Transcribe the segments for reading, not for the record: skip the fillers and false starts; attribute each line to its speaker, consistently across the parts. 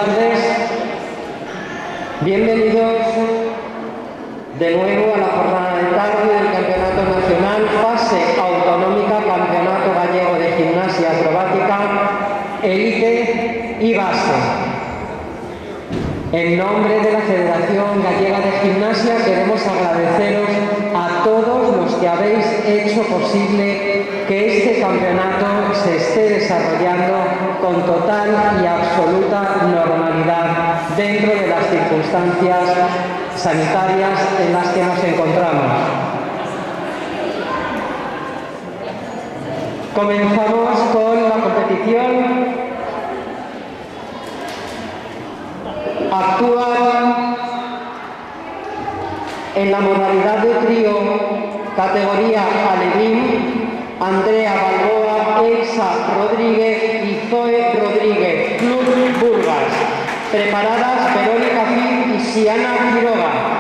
Speaker 1: tardes. Bienvenidos de nuevo a la jornada de tarde del Campeonato Nacional, fase autonómica, Campeonato Gallego de Gimnasia Acrobática, Élite y Base. En nombre de la Federación Gallega de Gimnasia queremos agradeceros a todos los que habéis hecho posible que este campeonato se esté desarrollando con total y absoluta normalidad dentro de las circunstancias sanitarias en las que nos encontramos. Comenzamos con la competición. Actúan en la modalidad de trío, categoría alevín, Andrea Balboa, Elsa Rodríguez y Zoe Rodríguez, Club Burgas. Preparadas Verónica Cid y Siana Quiroga.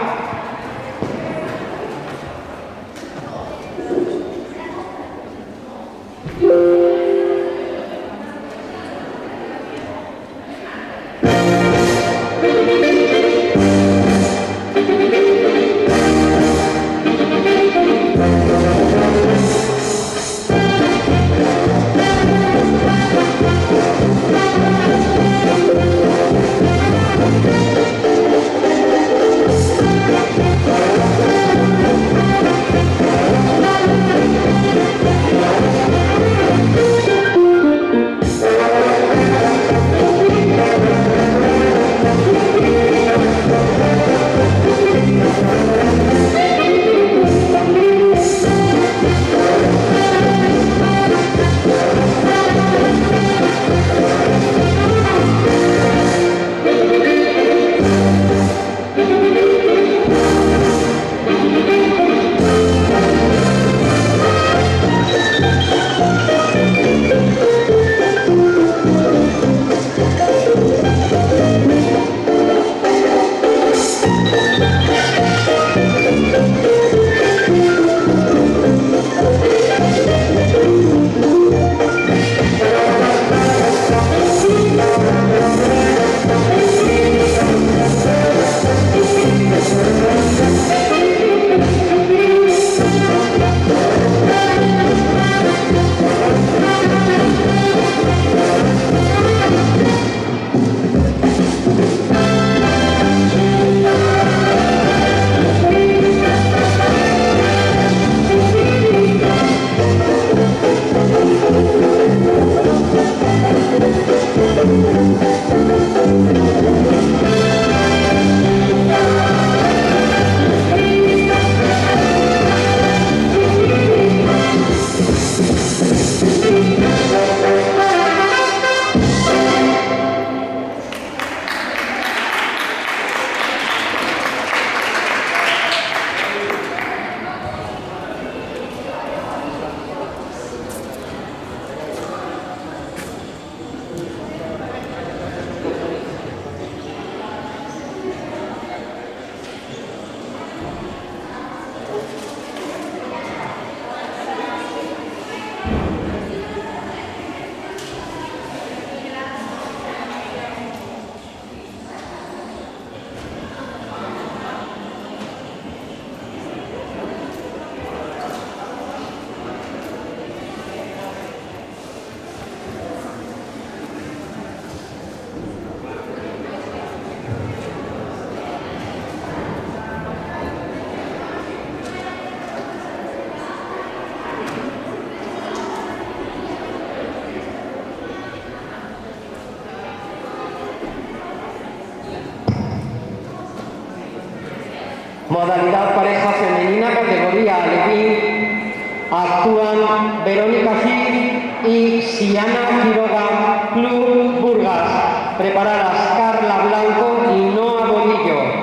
Speaker 1: Modalidad pareja femenina, categoría alevín, actúan Verónica Cid y Siana Quiroga, Club Burgas. Preparadas Carla Blanco y Noa Bolillo.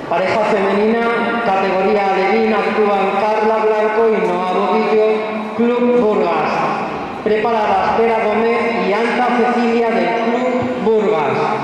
Speaker 1: Pareja femenina, categoría Alevín, actúan Carla Blanco y Noa Bobillo, Club Burgas. Preparadas Vera Gómez y Anta Cecilia del Club Burgas.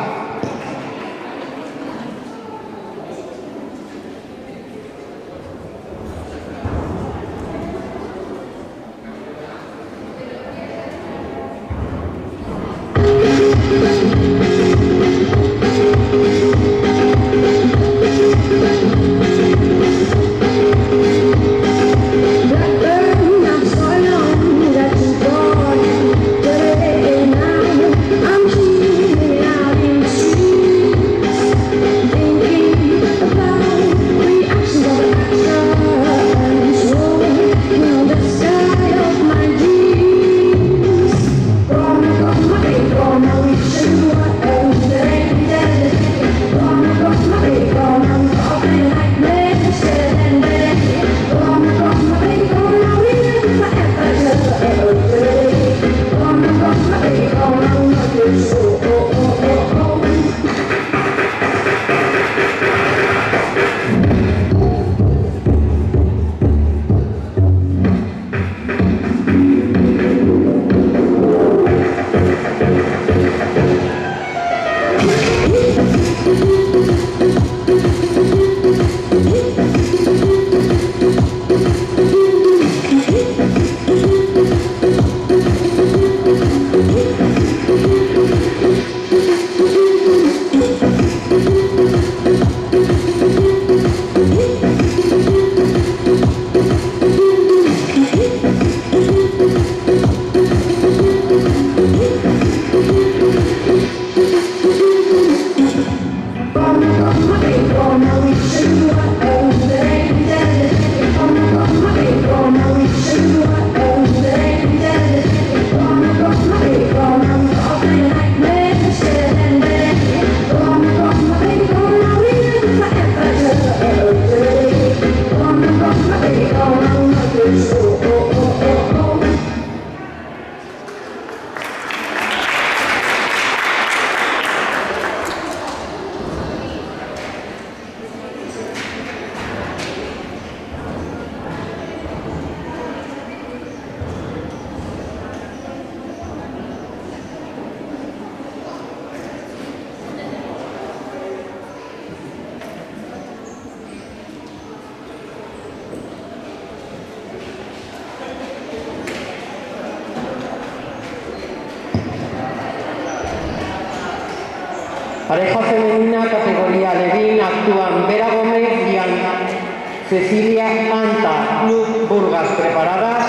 Speaker 1: Pareja femenina, categoría Alevín, actúan Vera Gómez y Cecilia Anta, Club Burgas. Preparadas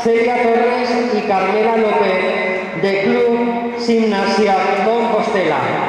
Speaker 1: Celia Torres y Carmela López, de Club Gimnasia Compostela.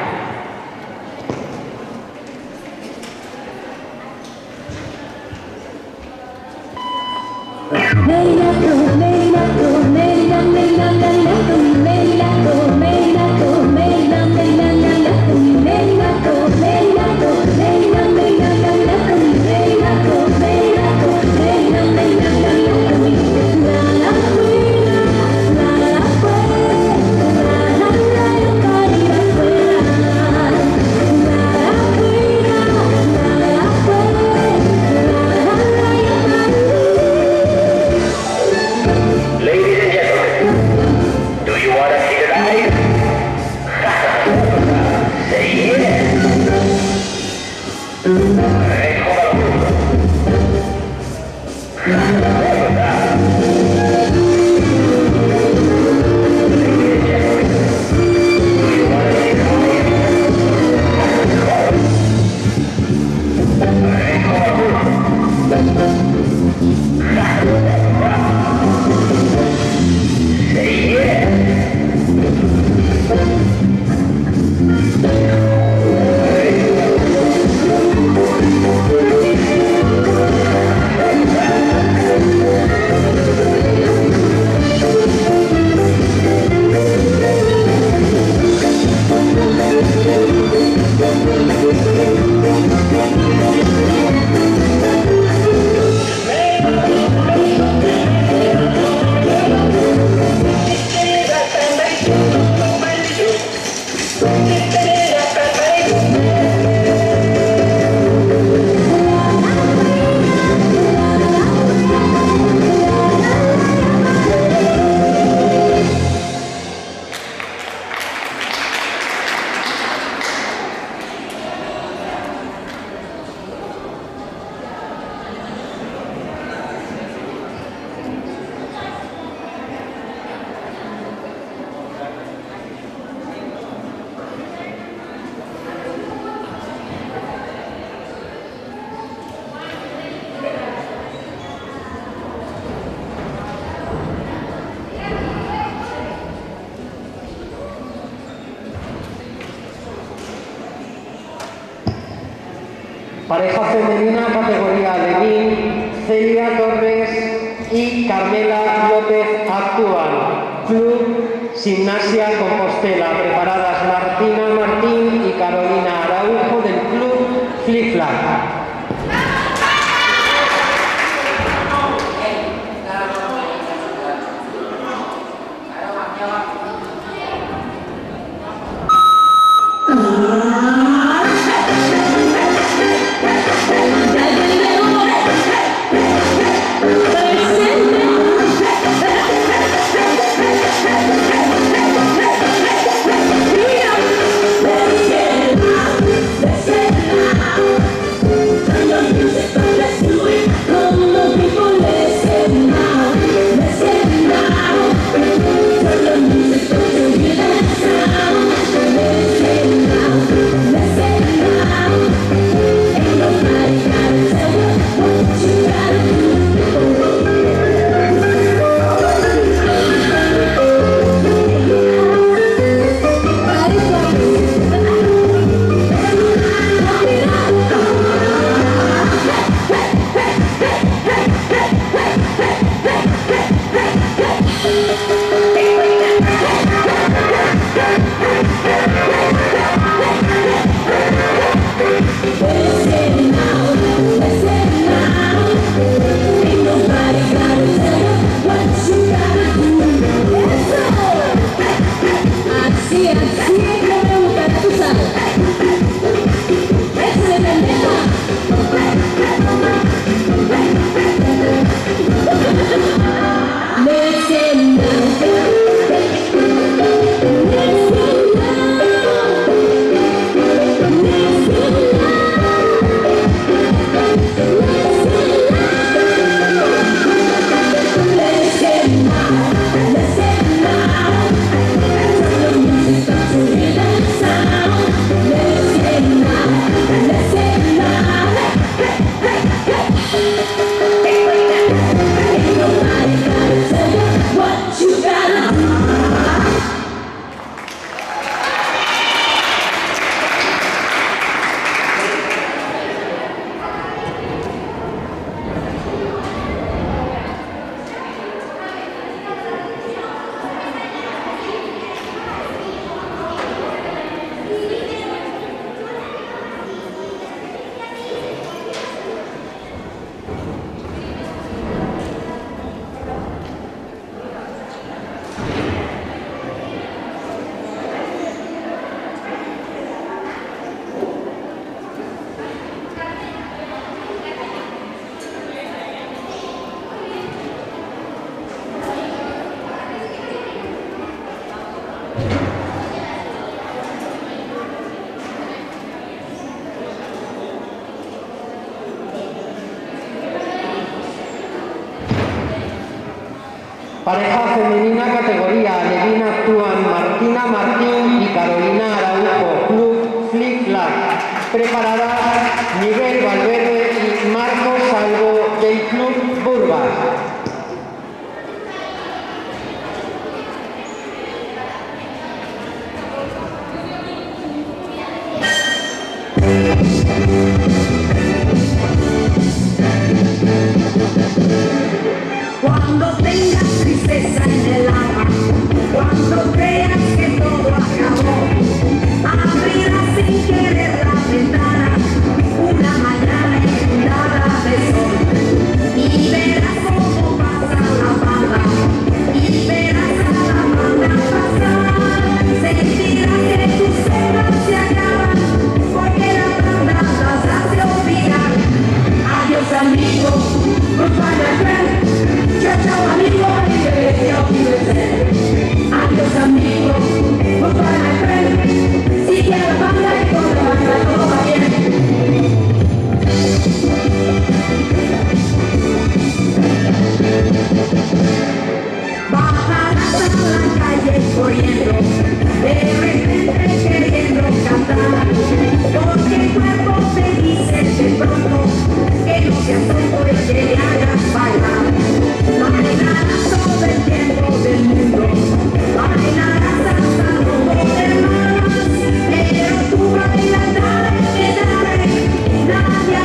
Speaker 1: Pareja femenina, categoría Levín, Celia Torres y Carmela López actúan. Club Gimnasia Compostela, preparadas Martina Martín y Carolina Araujo del Club Flic Flac. Pareja femenina, categoría Levín actúan Martina Martín y Carolina Araujo, Club Flic Flac. Preparadas Miguel Valverde y Marcos Salvo del Club Burgas.
Speaker 2: Cuando tengas tristeza en el alma, cuando creas que todo acabó, abrirás sin querer la ventana, una mañana inundada de sol, y verás cómo pasa la banda, y verás a la banda pasar, sentirás que tus penas se acaban, porque la banda las hace olvidar. Adiós amigo, goodbye my friend. Chao, chao, amigo, adiós, amigo, goodbye, my friend. Sigue a la banda y con la banda todo va bien. Bajarás a la calle corriendo, de repente queriendo cantar, porque el cuerpo te dice de pronto que no seas tonto y que le hagas bailar. Bailarás todo el tiempo del mundo, bailarás hasta no poder más, pero tú bailas, dale, que dale, nadie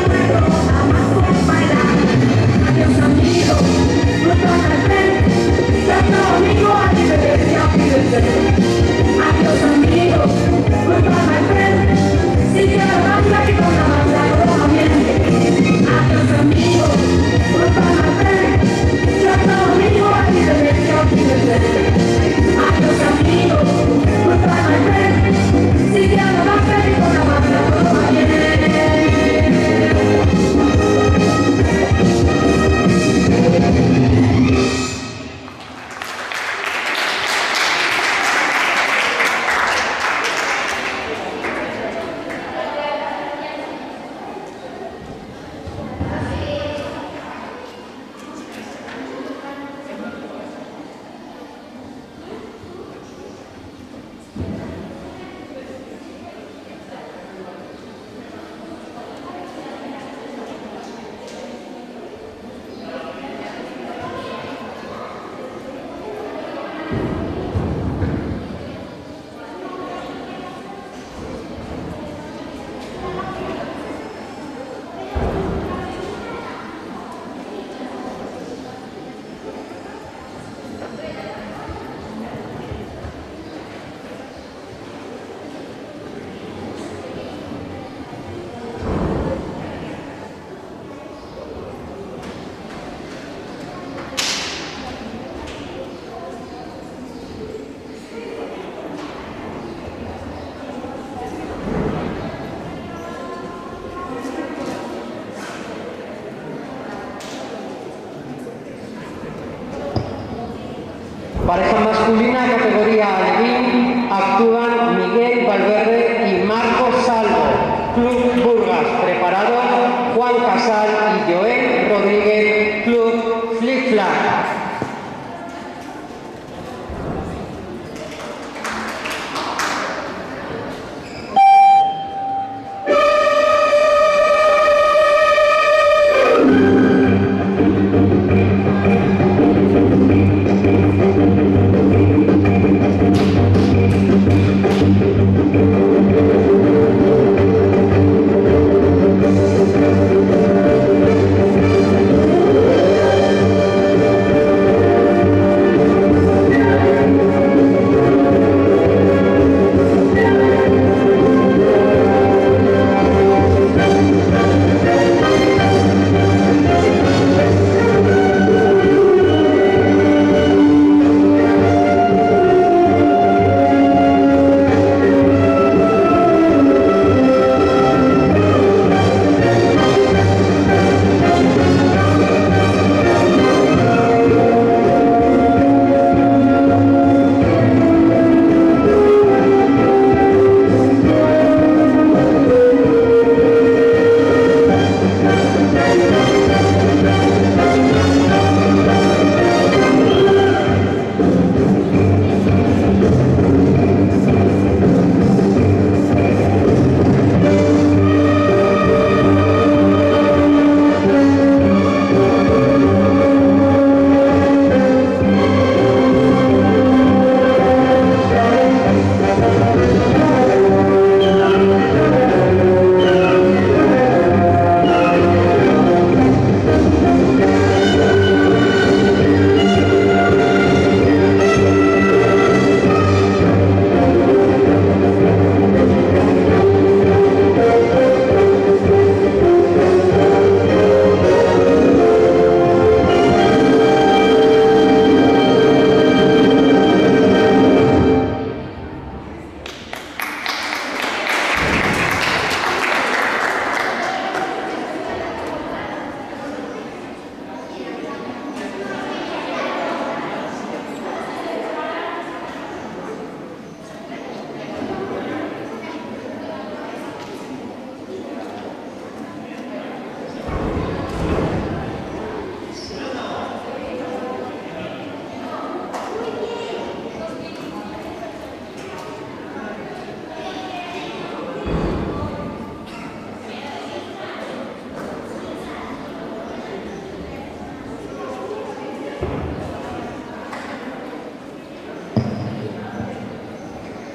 Speaker 1: masculina categoría alevín actúan Miguel Valverde y Marcos Salvo, Club Burgas. Preparados Juan Casal y Joel Rodríguez, Club Flick Flack.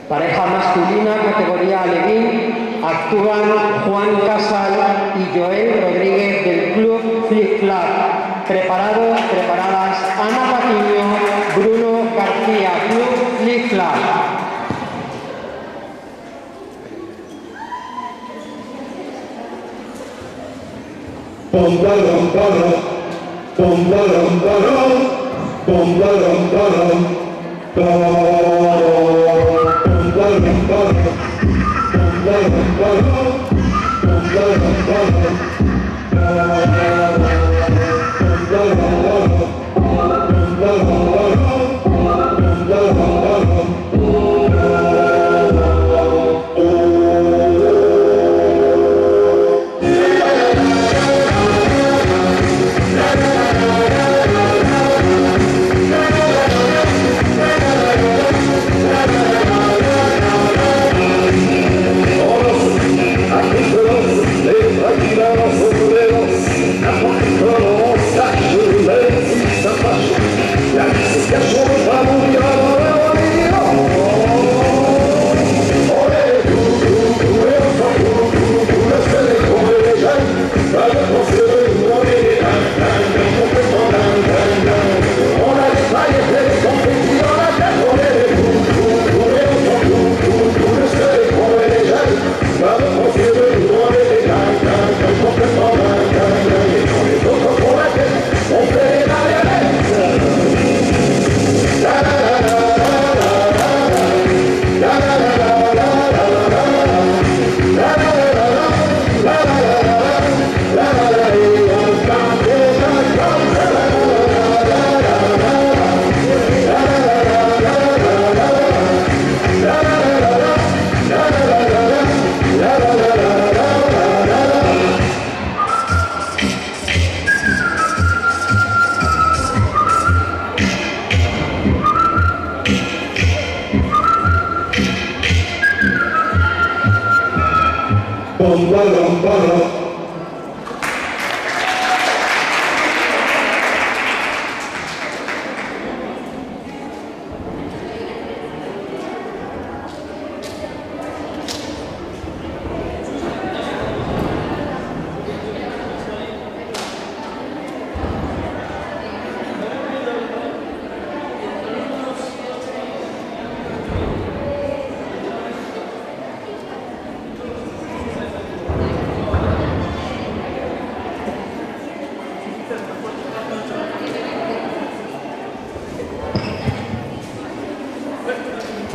Speaker 1: Pareja masculina, categoría alevín, actúan Juan Casal y Joel Rodríguez del Club Flick Flack. Preparados, preparadas, Ana Patiño, Bruno García, Club Flick Flack.
Speaker 3: Cachorro pra mundial,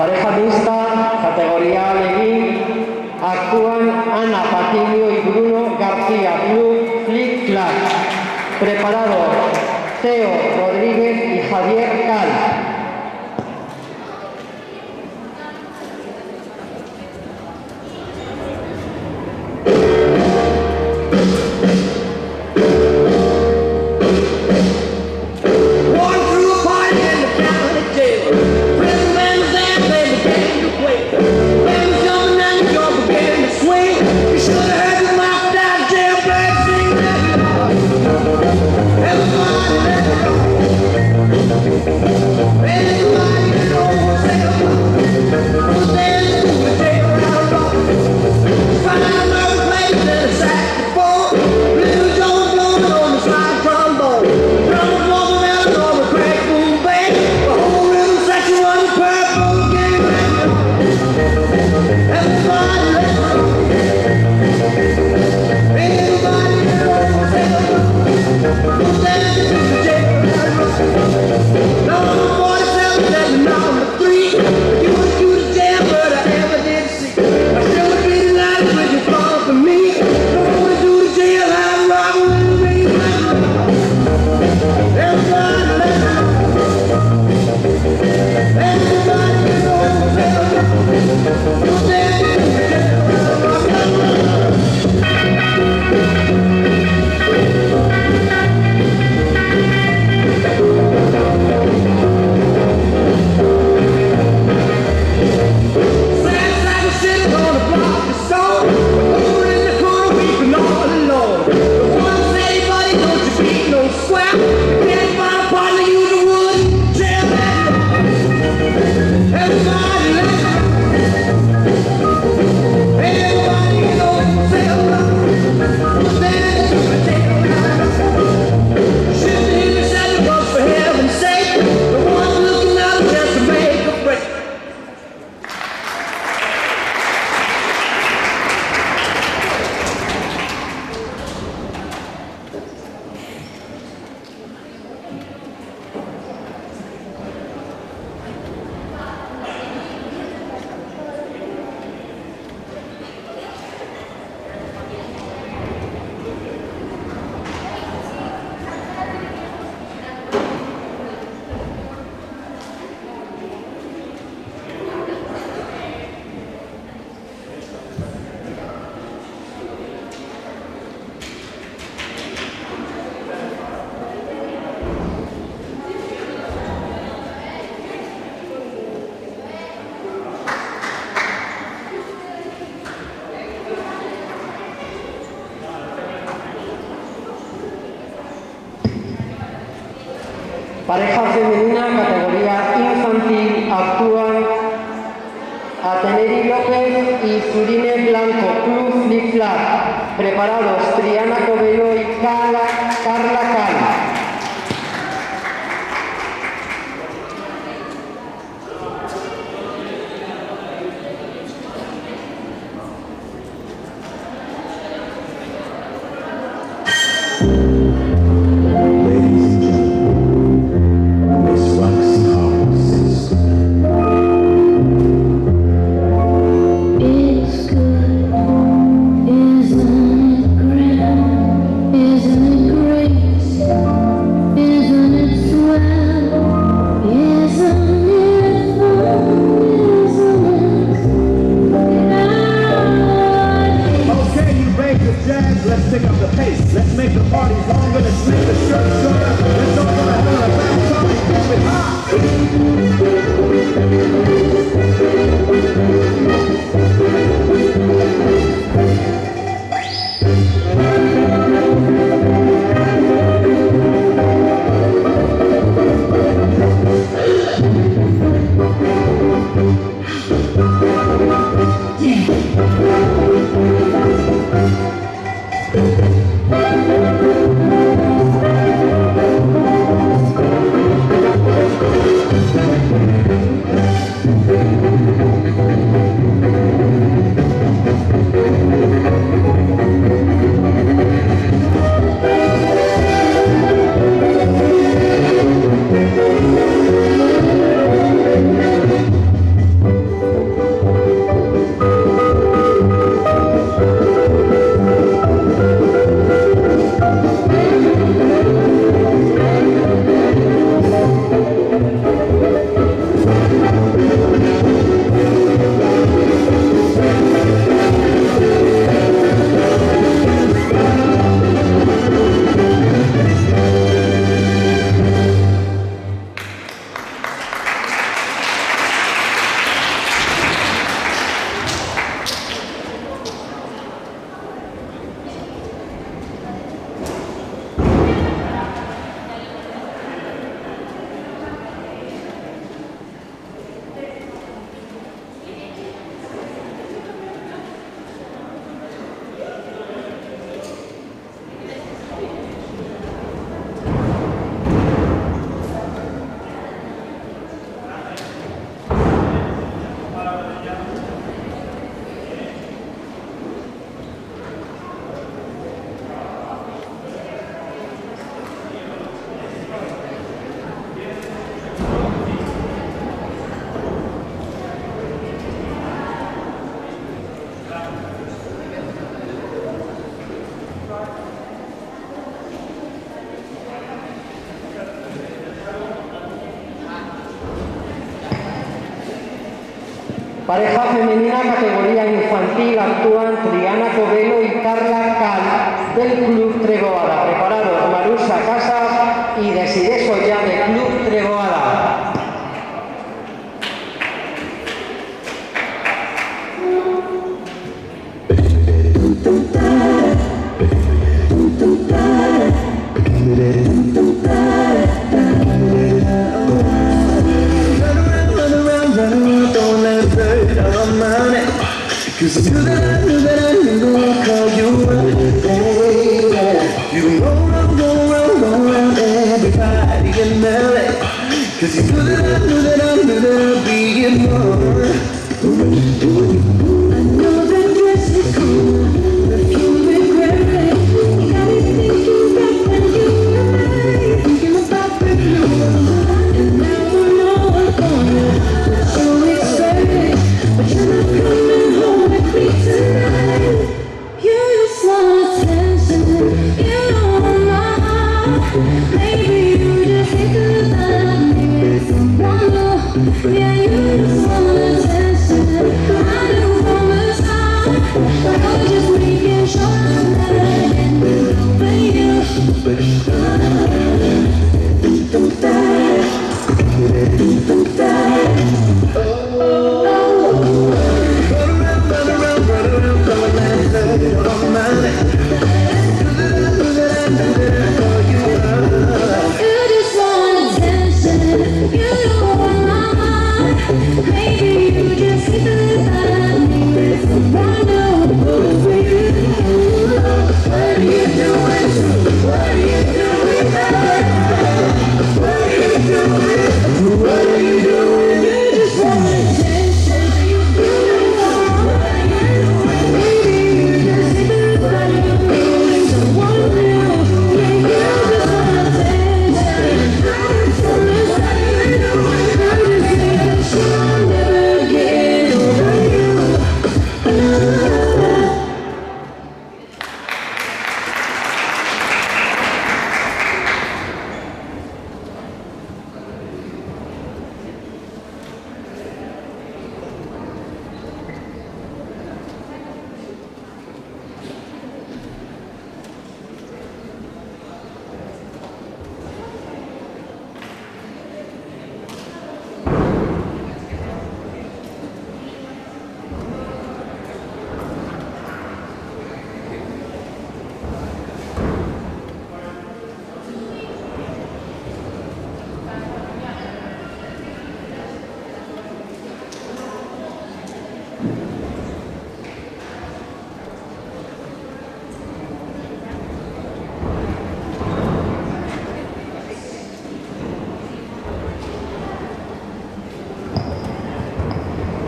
Speaker 1: Pareja mixta, categoría Leguín, actúan Ana Patiño y Bruno García, Club Flick Flack. Preparados, Teo Rodríguez y Javier Cal. Pareja femenina, categoría infantil, actúan Ateneri López y Zurine Blanco, Club Flick Flack. Preparados, Triana Cobello y Carla Cal.
Speaker 3: Isn't it great?
Speaker 1: Pareja femenina categoría infantil actúan Triana Covelo y Carla Cal del Club Treboada. Preparados Marusa Casas y Desiré Soya del Club Treboada.
Speaker 3: Cause I knew that I would call you up, baby. You roll around everybody in LA. Cause you knew that I'd be in more.
Speaker 2: I know that dress is cool, but you regret it. You got me thinking back when you were mine, thinking about perfume. And now I know I'm gonna get so excited, but you're not coming home with me tonight. You just want attention, you know my heart. Maybe you just think that I need someone more. Yeah, you just want attention. I don't want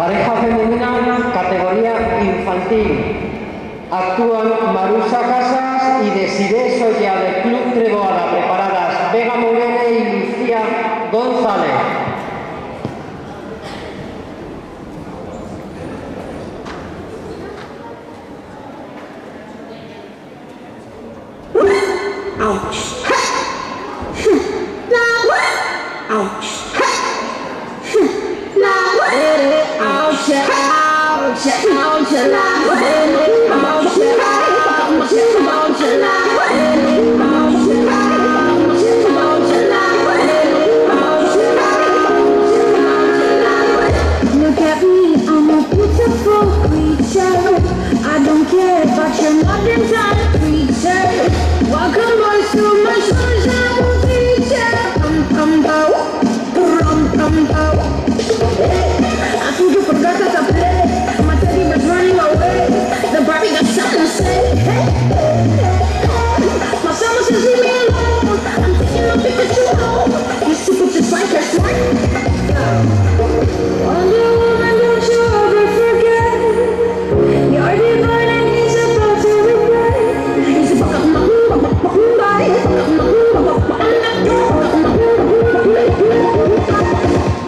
Speaker 1: Pareja femenina, categoría infantil. Actúan Marusa Casas y Desiré Soya del Club Treboada. Preparadas Vega Morene y Lucía González.
Speaker 2: Ouch. Ouch. Look at me, I'm a beautiful creature. I don't care about your modern time creature. Welcome boys to my sunshine feature. Come go. I think you forgot that I play. My teddy was running away. The Barbie got something to say. My summer says leave me alone. I'm taking no Pikachu home. You stupid just like your smart. Wonder Woman, don't you ever forget. You're divine and he's about to regret. He's about to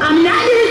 Speaker 2: I'm not your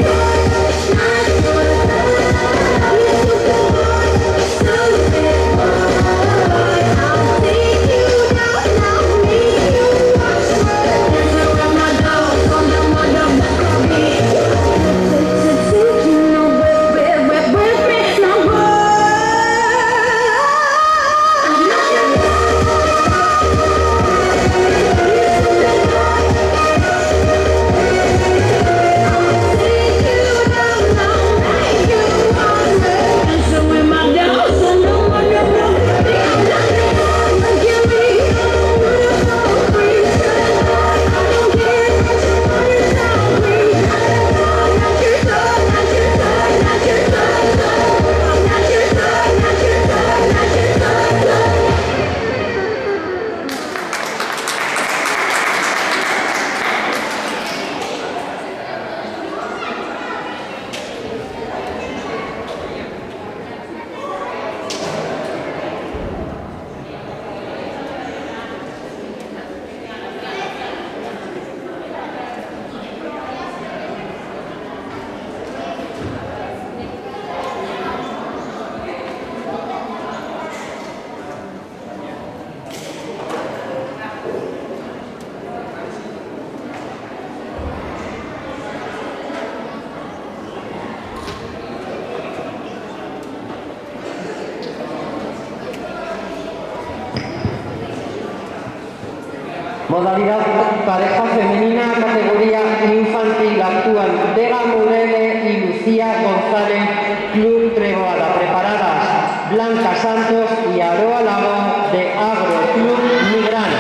Speaker 1: Modalidad pareja femenina, categoría infantil. Actúan Vega Morene y Lucía González, Club Treboada. Preparadas Blanca Santos y Aroa Lago de Agro Club Migrán.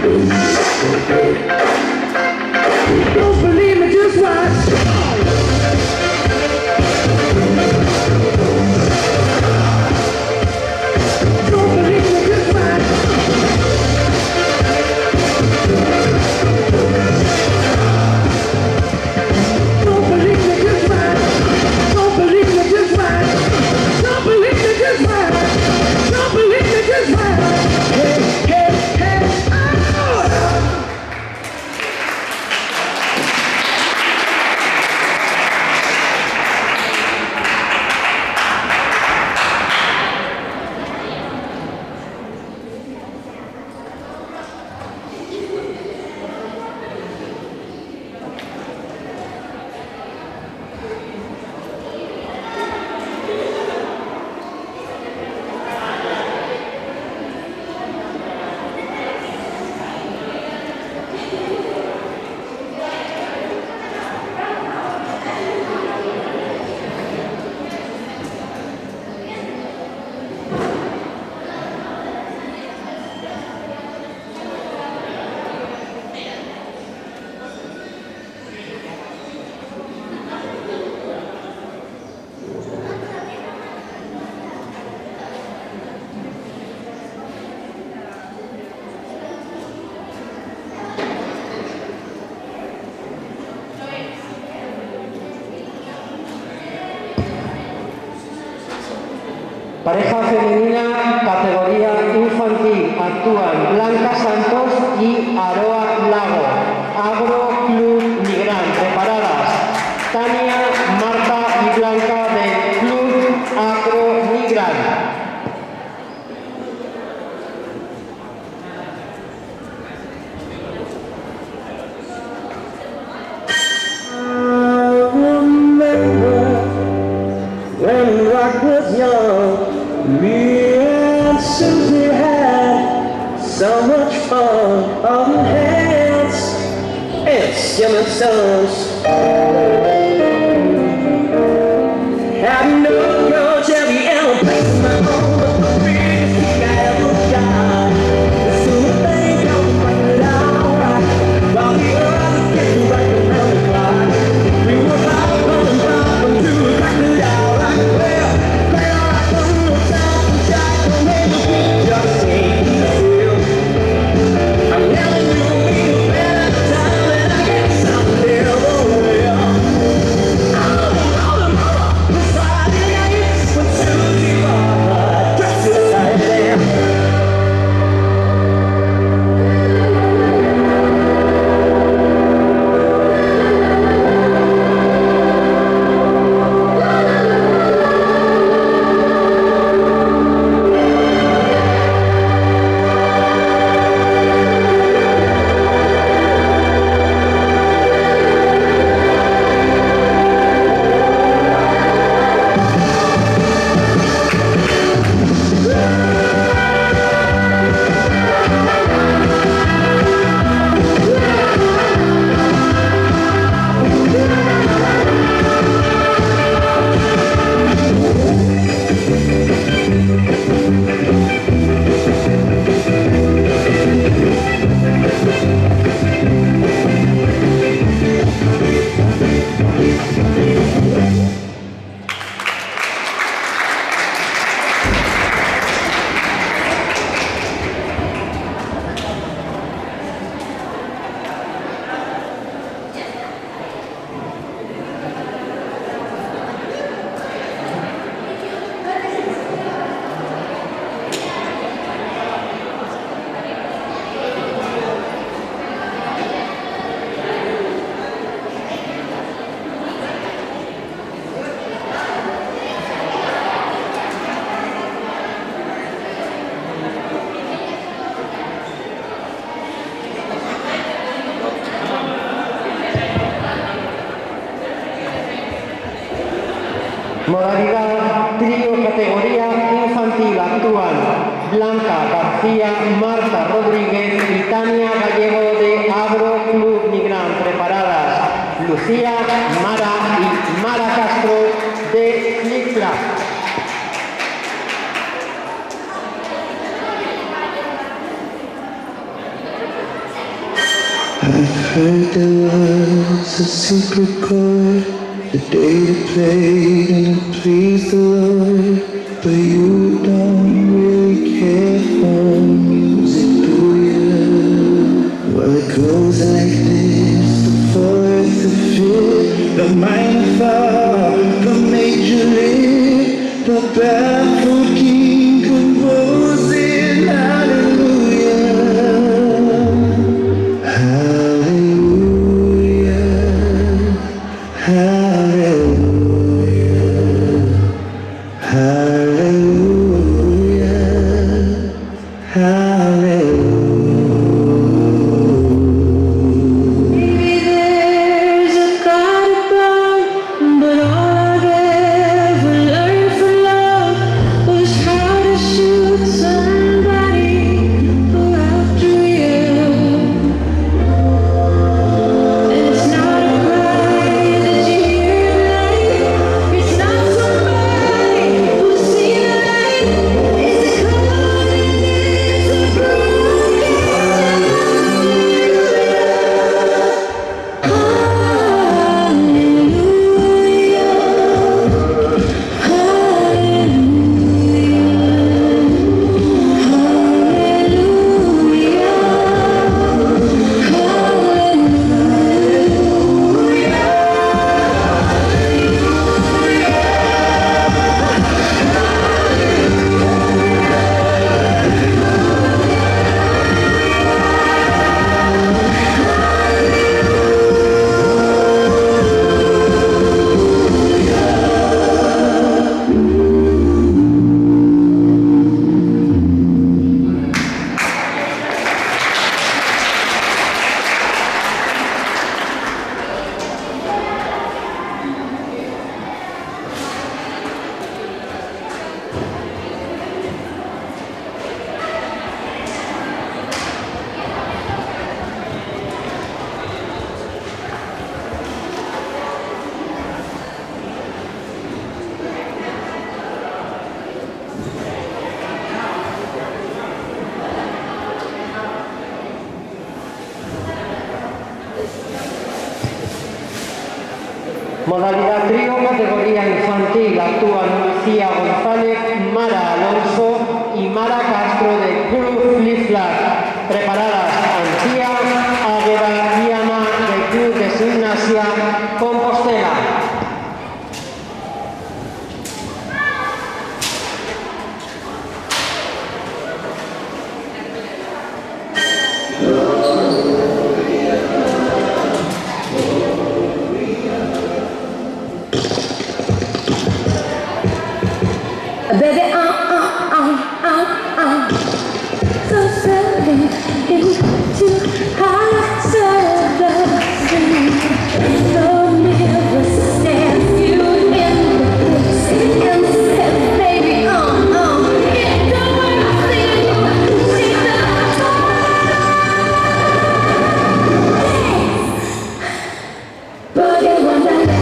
Speaker 3: Boom.
Speaker 1: Pareja femenina, categoría infantil, actúan Blanca Santos y Aroa Lago, Agro Club Nigrán. Preparadas, Tania, Marta y Blanca del Club Agro Nigrán.
Speaker 3: When rock was young, me and Susie had so much fun on hands and skimming stones. Had no girl, Chevy, and a place of my own, but the biggest thing I ever got. As soon as they don't find it out right, while the others get right around the clock, we were out on the top until we cracked it out.
Speaker 1: Modalidad trío, categoría infantil, actúan Blanca García, Marta Rodríguez y Tania Gallego de Agro Club Nigrán. Preparadas, Lucía, Mara y Mara Castro de Flip Flap.
Speaker 3: I heard there was a secret chord, the day they played and it pleased the Lord. But you don't really care for music, do you? Well, it goes like this: the fourth, the fifth, the minor fall, the major lift, the baffled king composing hallelujah. Hallelujah.
Speaker 1: Modalidad trío, categoría infantil, actúan Lucía González, Mara Alonso y Mara Castro de Club Flip Flap. Preparadas Antía, Águeda y Ana del Club de Gimnasia Compostela.
Speaker 2: Baby, so silly into hearts of the sea. No mirror stares you in the face and says, baby, it don't worry, I'll see you. She's the boogie wonderland.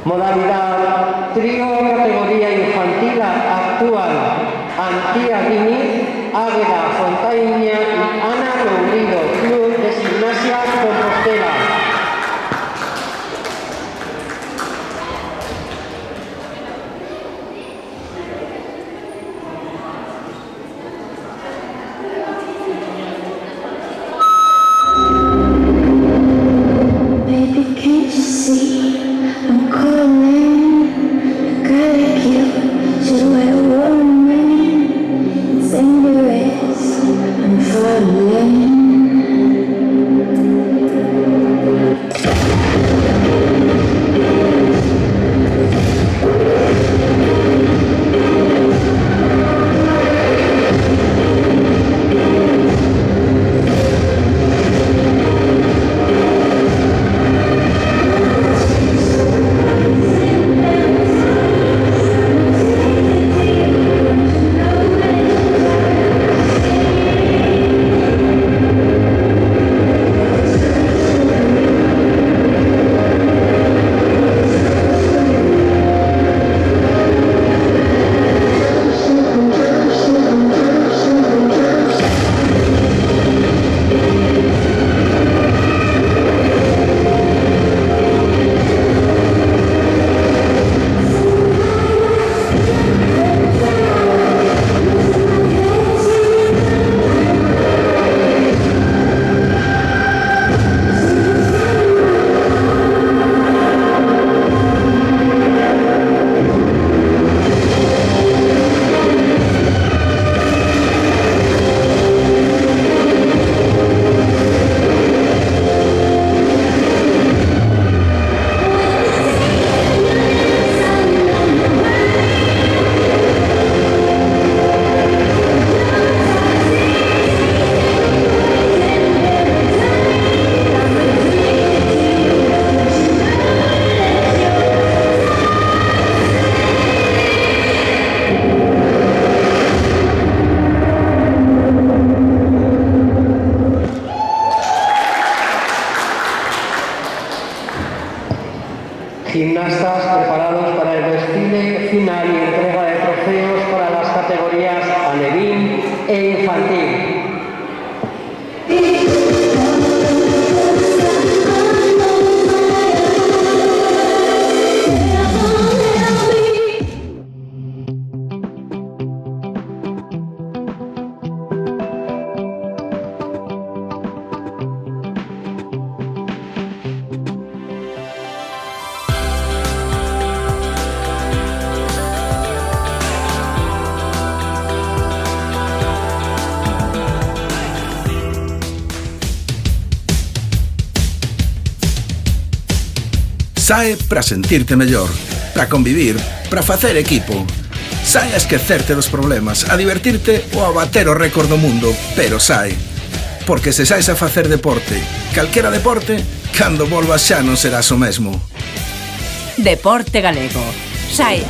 Speaker 1: Modalidad trío, categoría infantil, actúan Antía Guiní, Águeda Fontaña y Ana Lourido, Club de Gimnasia Compostela.
Speaker 2: Baby, can't you see I'm calling? Gotta keep you at warming. It's in your eyes, I'm falling.
Speaker 1: Gimnastas preparados para el desfile final y entrega de trofeos para las categorías alevín e infantil.
Speaker 4: Sae para sentirte mellor, para convivir, para facer equipo. Sae a esquecerte dos problemas, a divertirte ou a bater o récord do mundo, pero sae. Porque se saes a facer deporte, calquera deporte, cando volvas xa non serás o mesmo.
Speaker 5: Deporte galego. Sae.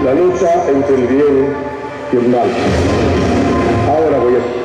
Speaker 6: La lucha entre el bien y el mal. Ahora voy a...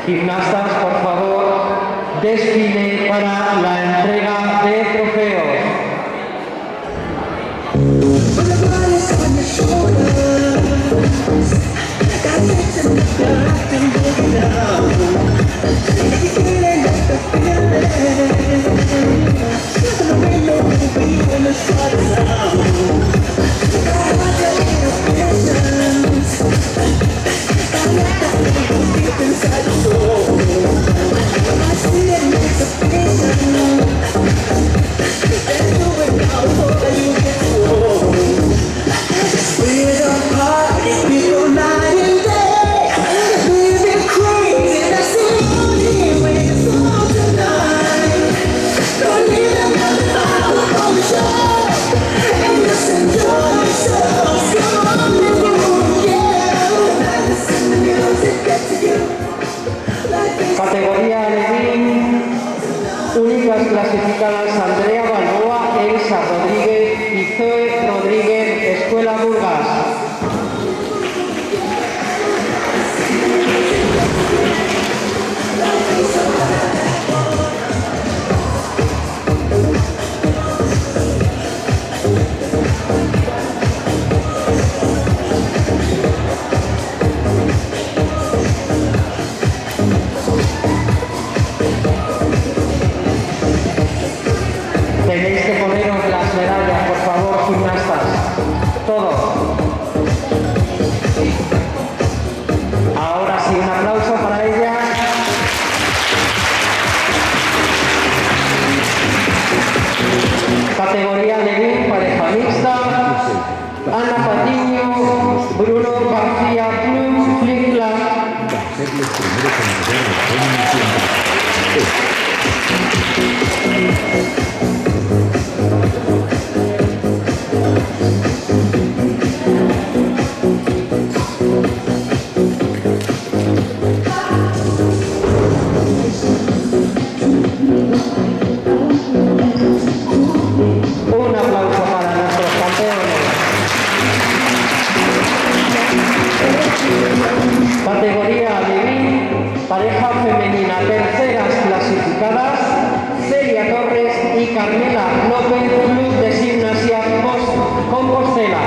Speaker 1: Gimnastas, por favor, desfile para la entrega de trofeos.
Speaker 2: Inside the soul, I see it makes a vision.
Speaker 1: Únicas clasificadas: Andrea Balboa, Elsa Rodríguez y Zoe Rodríguez, Escuela Burgas. Tenéis que poneros las medallas, por favor, gimnastas. Todos. Ahora sí, un aplauso para ellas. Categoría Levín, pareja mixta. Ana Patiño, Bruno García, Club Flick-Flack. Un aplauso para nuestros campeones. Categoría Levín, pareja femenina, terceras clasificadas, Celia Torres y Carmela López, Club de Gimnasia Compostela.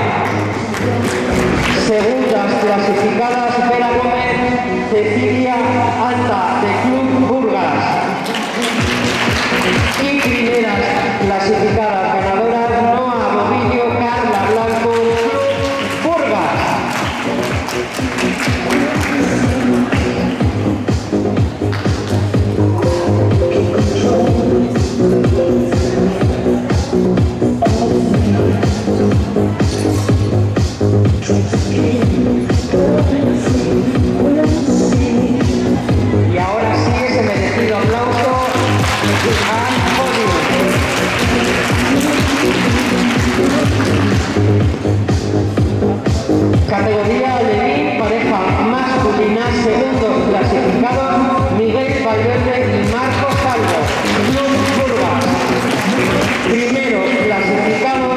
Speaker 1: Segundas clasificadas, Vera Gómez, Cecilia Alta, de Club Burgas. Y primeras clasificadas ganadoras, Noa Bobillo, Carla Blanco, Club Burgas. Y ahora sí, ese merecido aplauso al podio. Categoría Levín, pareja masculina, segundos clasificados, Miguel Valverde y Marcos Salvo, Club Burgas. Primeros clasificados,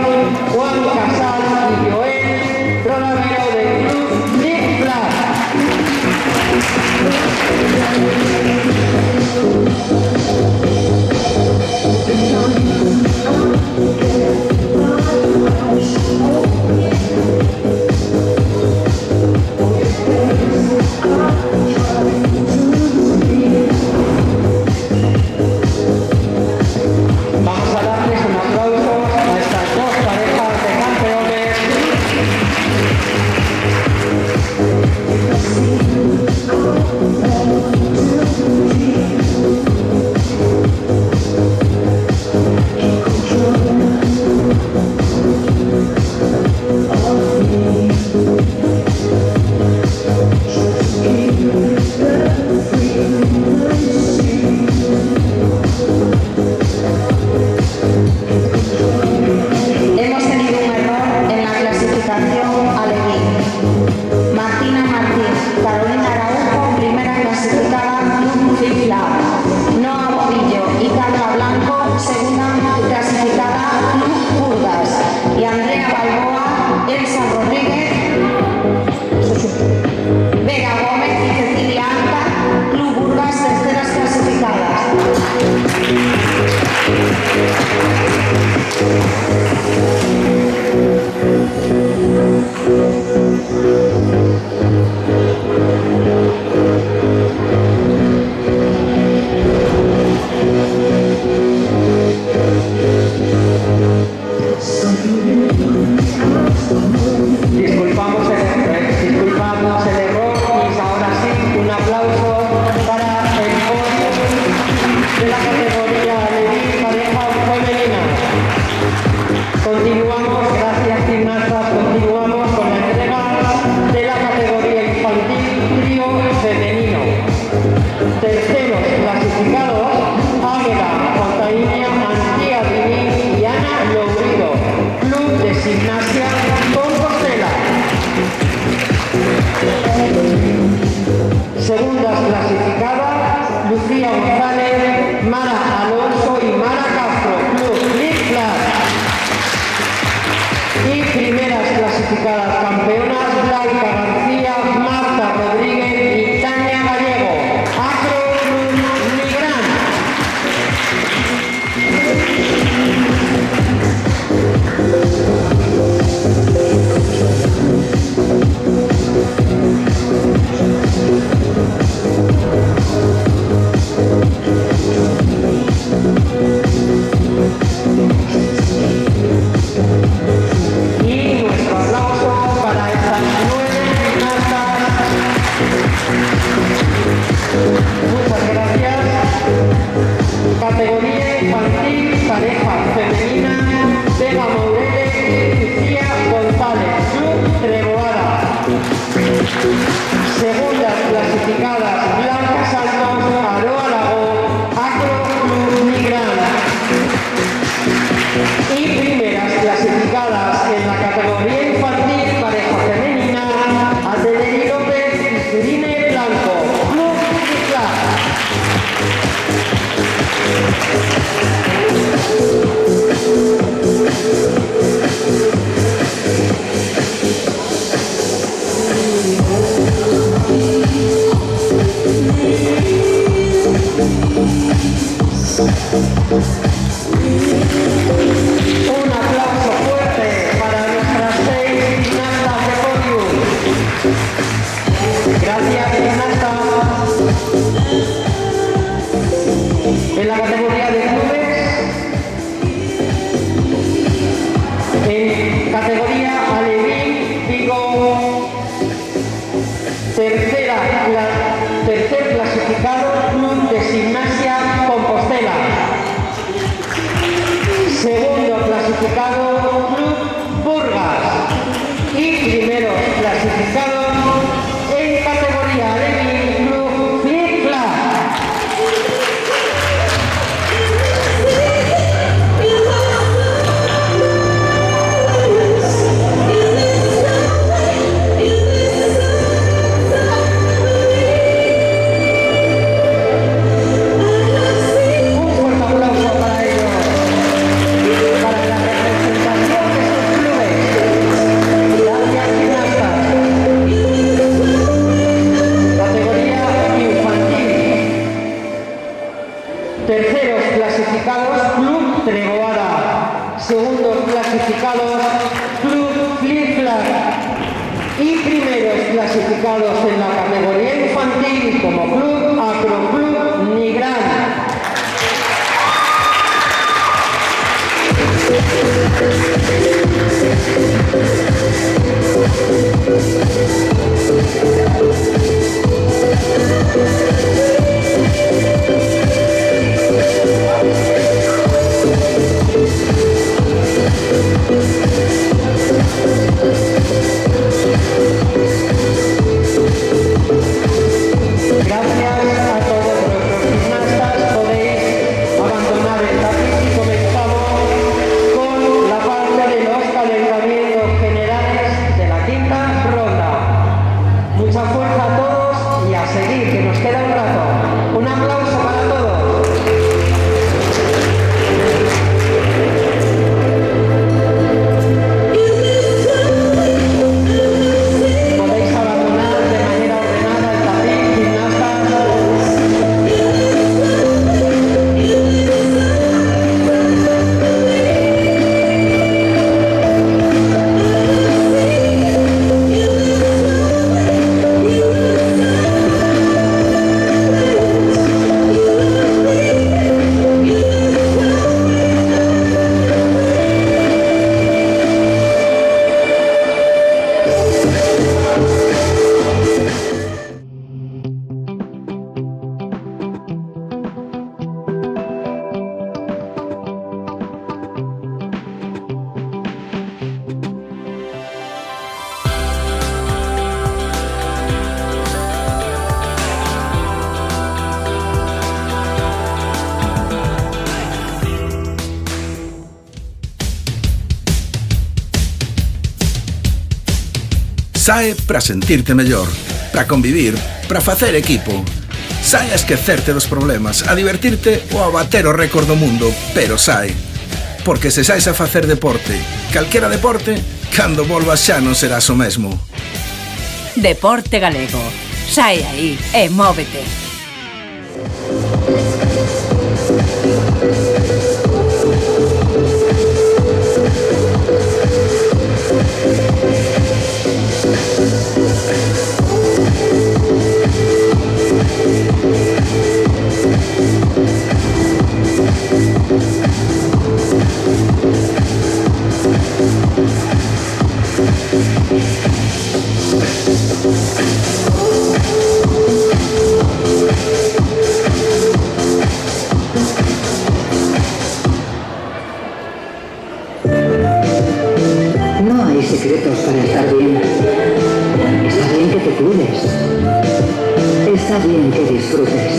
Speaker 1: Juan Casal y Joel Rodavero, de Club Flick-Flack. Vamos a darles un aplauso a estas dos parejas de campeones.
Speaker 2: Hemos tenido un error en la clasificación a Levín. Martina Martín, Carolina Araujo, primera clasificada, Club Flick-Flack. Noa Bobillo y Carla Blanco, segunda clasificada, Club Burgas. Y Andrea Balboa, Elsa Rodríguez, Vera Gómez y Cecilia Alta, Club Burgas, terceras clasificadas.
Speaker 1: Disculpamos el error y ahora sí, un aplauso para el podio de la categoría Levín, pareja femenina. Continuamos, gracias gimnastas, continuamos con la entrega de la categoría infantil trío femenino. Terceros clasificados, Águeda Fontaíña, Antía Diní y Ana Lourido, Club de Gimnasia Compostela. Segundas clasificadas, Lucía González, Mara Un aplauso fuerte para nuestras 6 gimnastas de podium. Gracias, gimnastas. En la categoría de clubes, en categoría alevín, digo, tercer clasificado, Club de Gimnasia Compostela. Segundo clasificado, Club Burgas. Y primeros clasificados en categoría alevín, Club Flip Flap. Un fuerte aplauso para ellos, para la representación de sus clubes. Gracias, gimnastas. Categoría infantil. Terceros clasificados, Club Treboada. Segundos clasificados, Club Flip Flap. Y primeros clasificados en la categoría infantil como Club Acroclub Nigrán. Gracias a todos nuestros gimnastas. Podéis abandonar el tapiz y comenzamos con la parte de los calentamientos generales de la quinta ronda. Mucha fuerza a todos y a seguir, que nos queda un rato. Un aplauso para todos. Podéis abandonar de manera ordenada el tapiz, gimnastas.
Speaker 4: Sae para sentirte mellor, para convivir, para facer equipo. Sae a esquecerte dos problemas, a divertirte ou a bater o récord do mundo, pero sae. Porque se saes a facer deporte, calquera deporte, cando volvas xa non serás o mesmo.
Speaker 5: Deporte Galego. Sae aí e móvete.
Speaker 7: No hay secretos para estar bien. Está bien que te cuides. Está bien que disfrutes.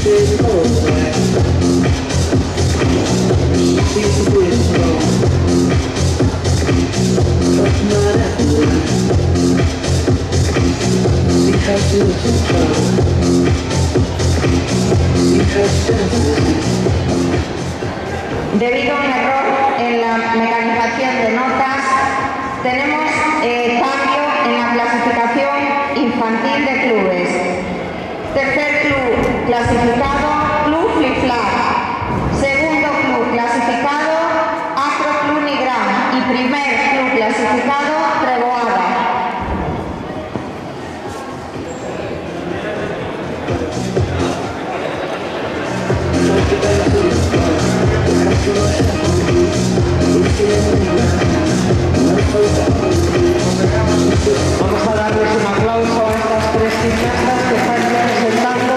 Speaker 2: Debido a un error en la mecanización de notas, tenemos cambio en la clasificación infantil de clubes. Tercer club clasificado, Club Flip Flap. Segundo club clasificado, Astro Club Nigrán. Y primer club clasificado, Treboada.
Speaker 1: Vamos a darles un aplauso a estas tres gimnastas que están representando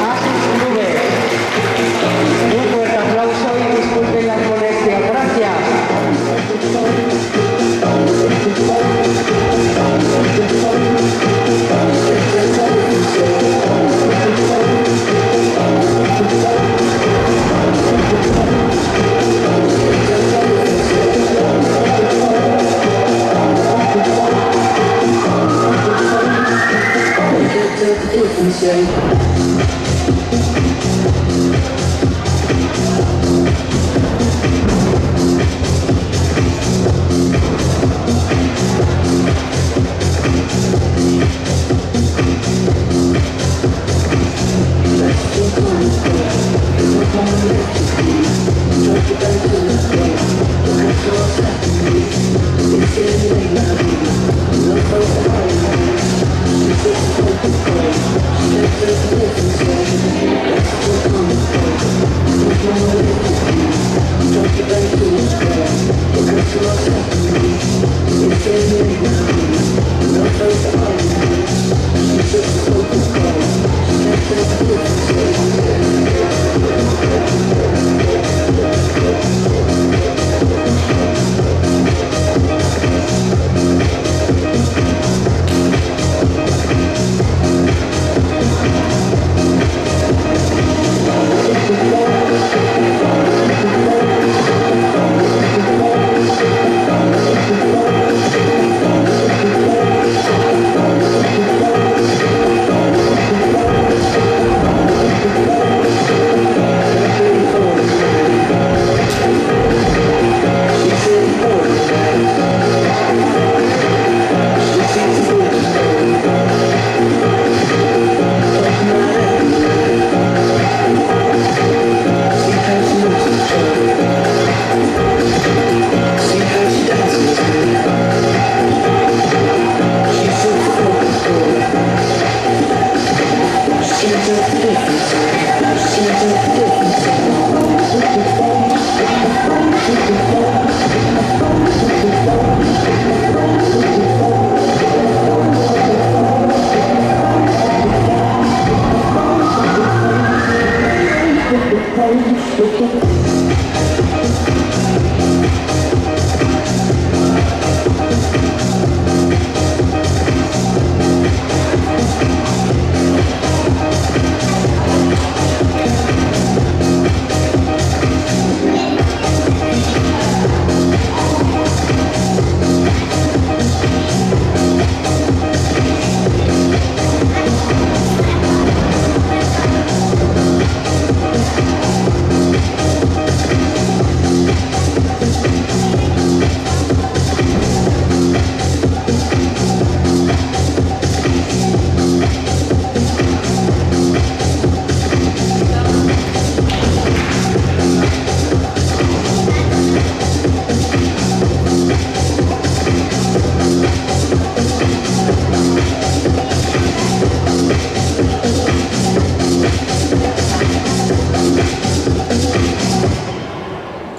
Speaker 1: a sus clubes. Un fuerte aplauso y disculpen las molestias. Gracias.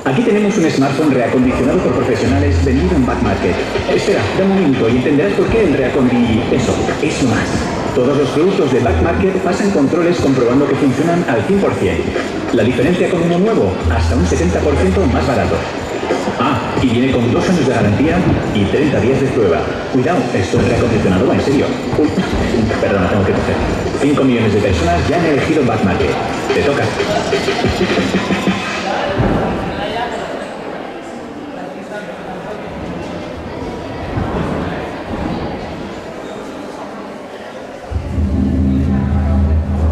Speaker 8: Aquí tenemos un smartphone reacondicionado por profesionales vendido en Back Market. Espera, dame un minuto y entenderás por qué el eso más. Todos los productos de Back Market pasan controles comprobando que funcionan al 100%. La diferencia con uno nuevo, hasta un 70% más barato. Ah, y viene con 2 años de garantía y 30 días de prueba. Cuidado, esto es reacondicionado, en serio. Uy, perdona, tengo que coger. 5 millones de personas ya han elegido Back Market. Te toca.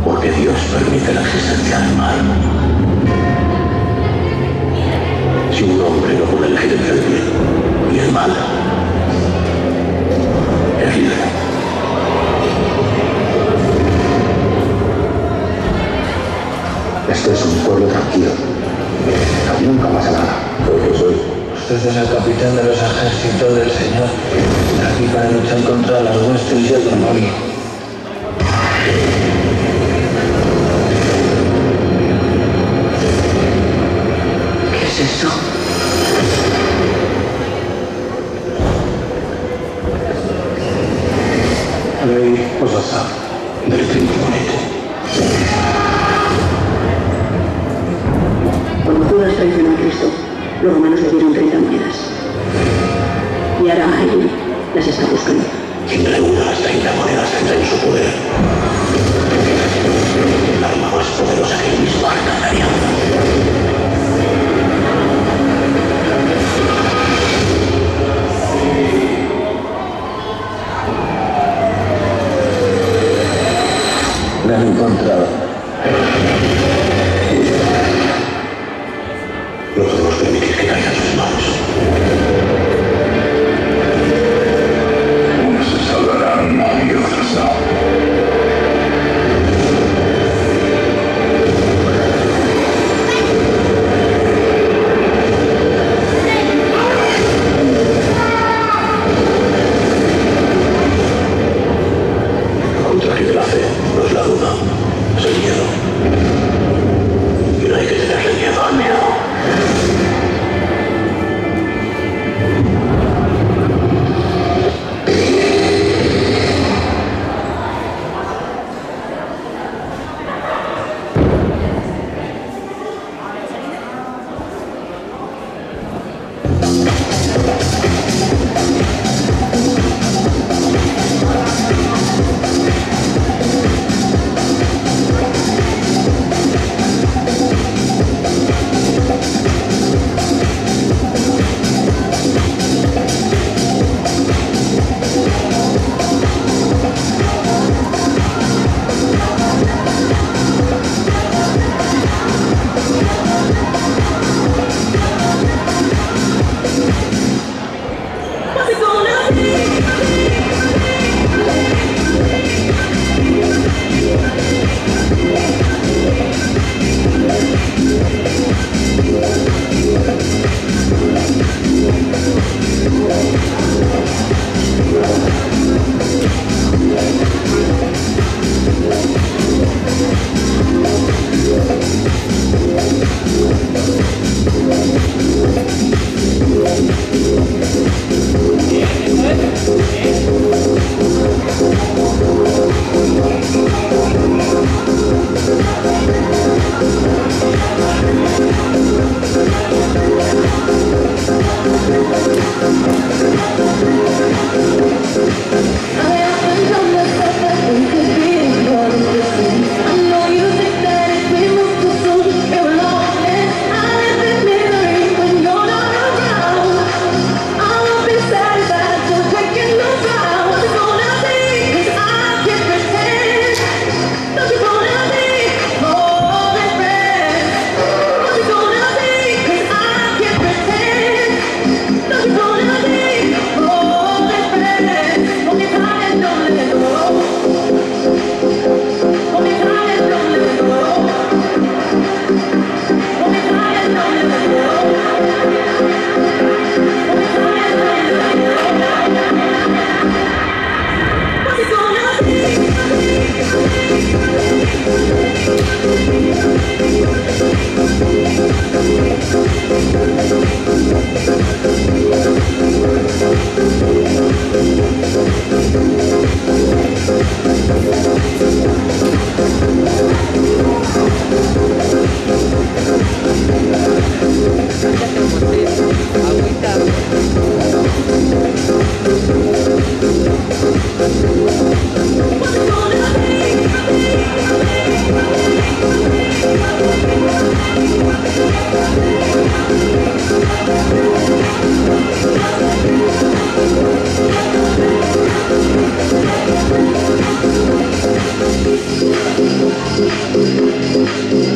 Speaker 6: Porque Dios permite la existencia del mal. Si un hombre no puede elegir entre el bien y el mal, es libre. Este es un pueblo tranquilo. Aquí nunca pasa nada. ¿Qué soy?
Speaker 3: Usted es el capitán de los ejércitos del Señor. Aquí para luchar contra las huestes del demonio.
Speaker 7: ¿Qué es eso?
Speaker 6: Lei cosa sa del Trinity?
Speaker 7: Cuando Judas traicionó a Cristo, los romanos le dieron 30 monedas. Y ahora alguien las está buscando.
Speaker 6: Quien reúna las 30 monedas tendrá en su poder el arma más poderosa que el mismo alcanzaría.
Speaker 3: La han encontrado.
Speaker 6: No podemos permitir que caiga en sus manos. Unos se salvarán y otros no. Lo contrario de la fe no es la duda, es el miedo.
Speaker 2: Don't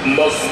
Speaker 3: Como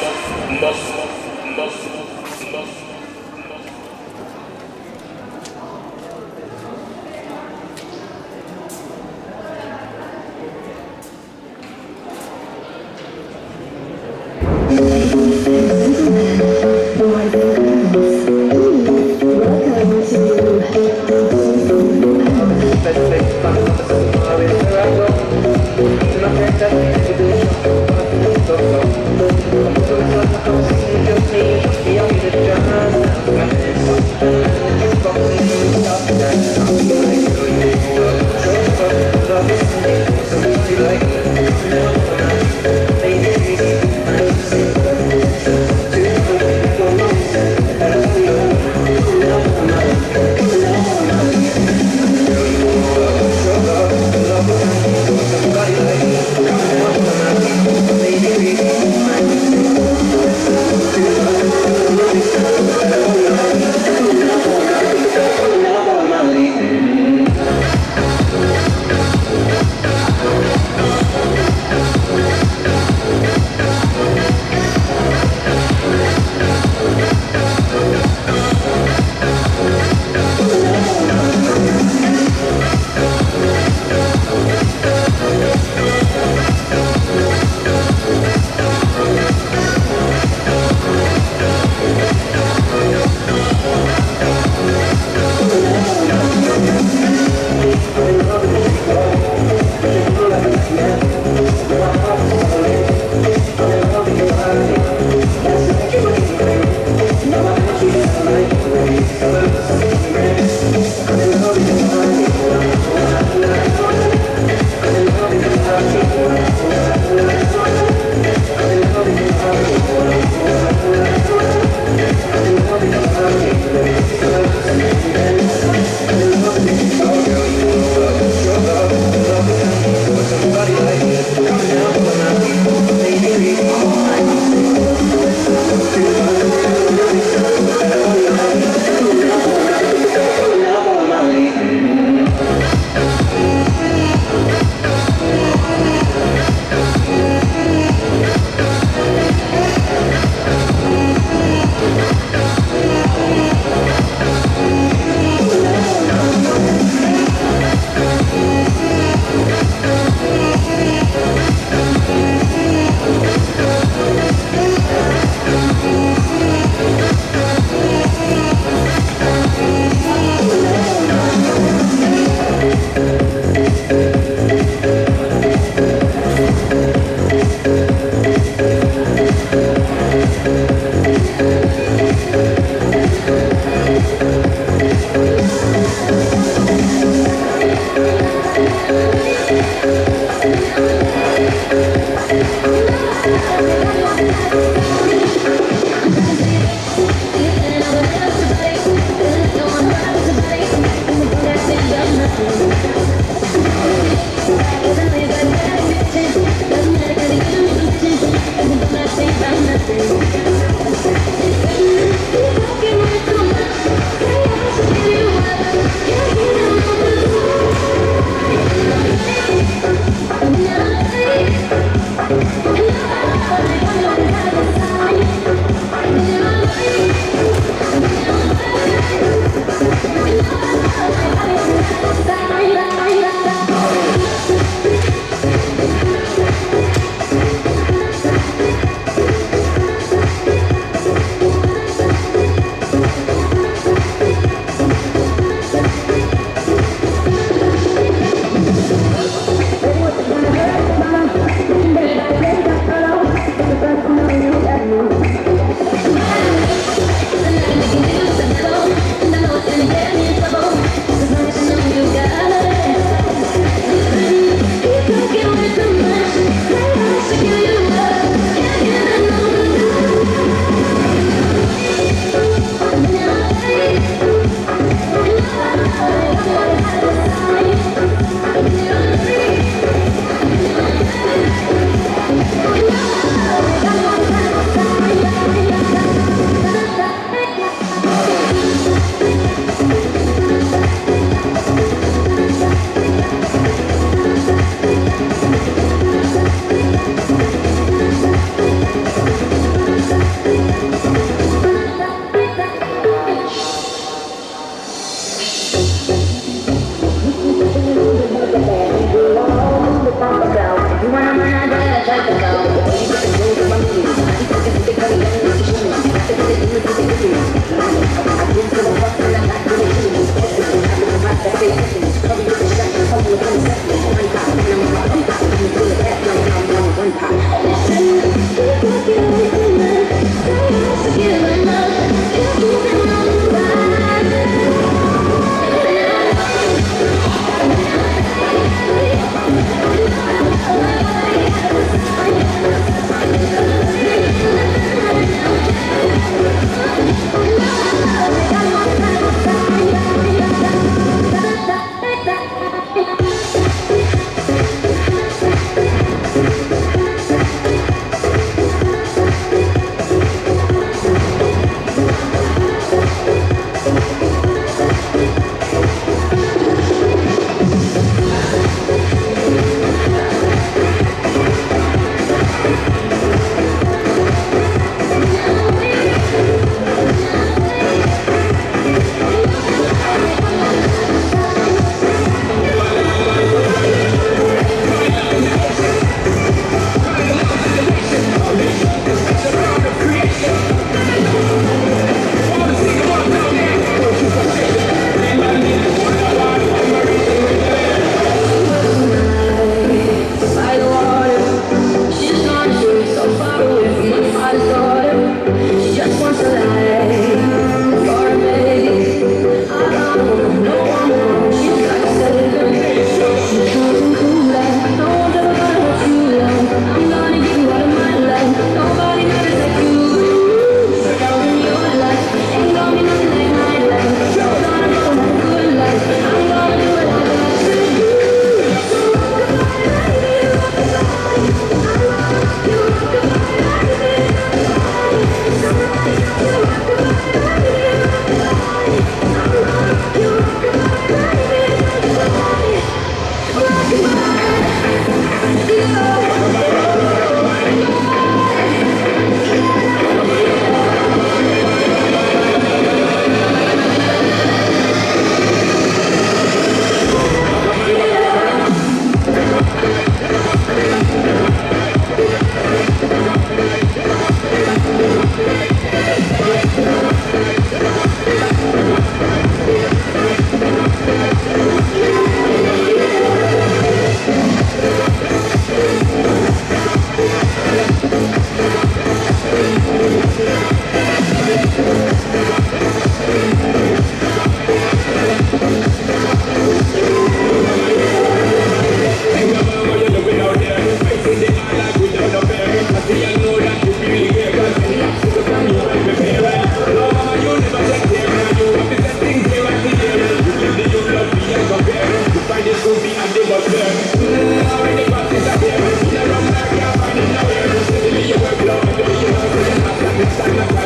Speaker 3: Stand up.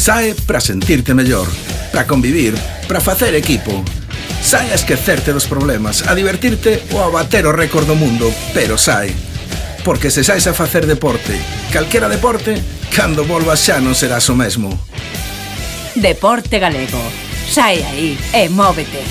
Speaker 4: Sae para sentirte mellor, para convivir, para facer equipo. Sae a esquecerte dos problemas, a divertirte ou a bater o récord do mundo, pero sae. Porque se saes a facer deporte, calquera deporte, cando volvas xa non serás o mesmo.
Speaker 5: Deporte Galego. Sae aí e móvete.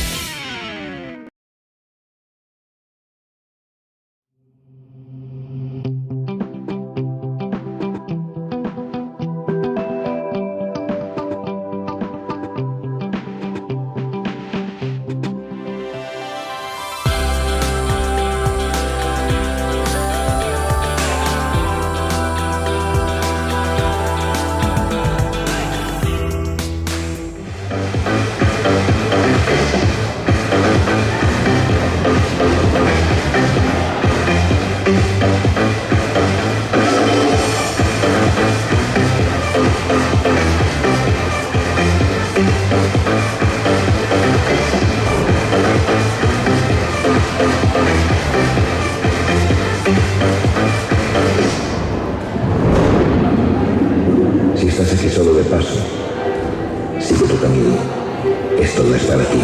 Speaker 8: Si estás aquí solo de paso, sigue tu camino. Esto no es para ti.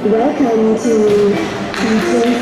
Speaker 2: Welcome to DJ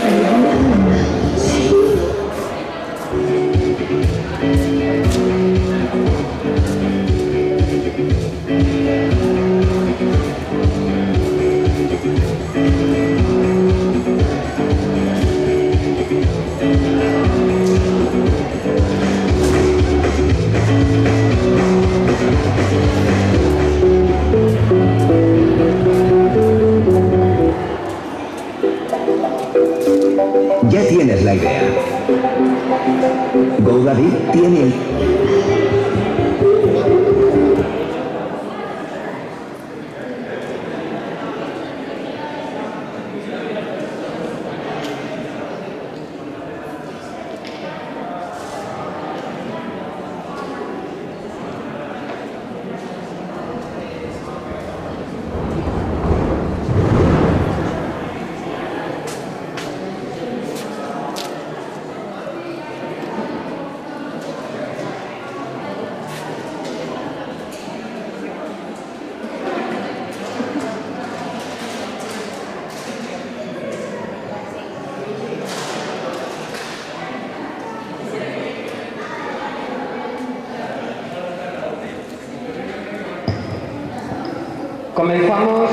Speaker 1: Comenzamos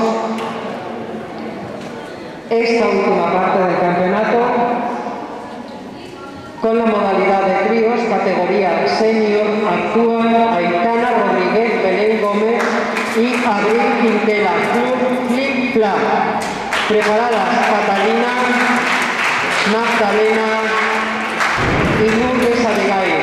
Speaker 1: esta última parte del campeonato con la modalidad de tríos, categoría senior. Actúan Aitana Rodríguez, Belén Gómez y Abril Quintela, Club Flip Flap. Preparadas Catalina, Magdalena y Lourdes Abigail.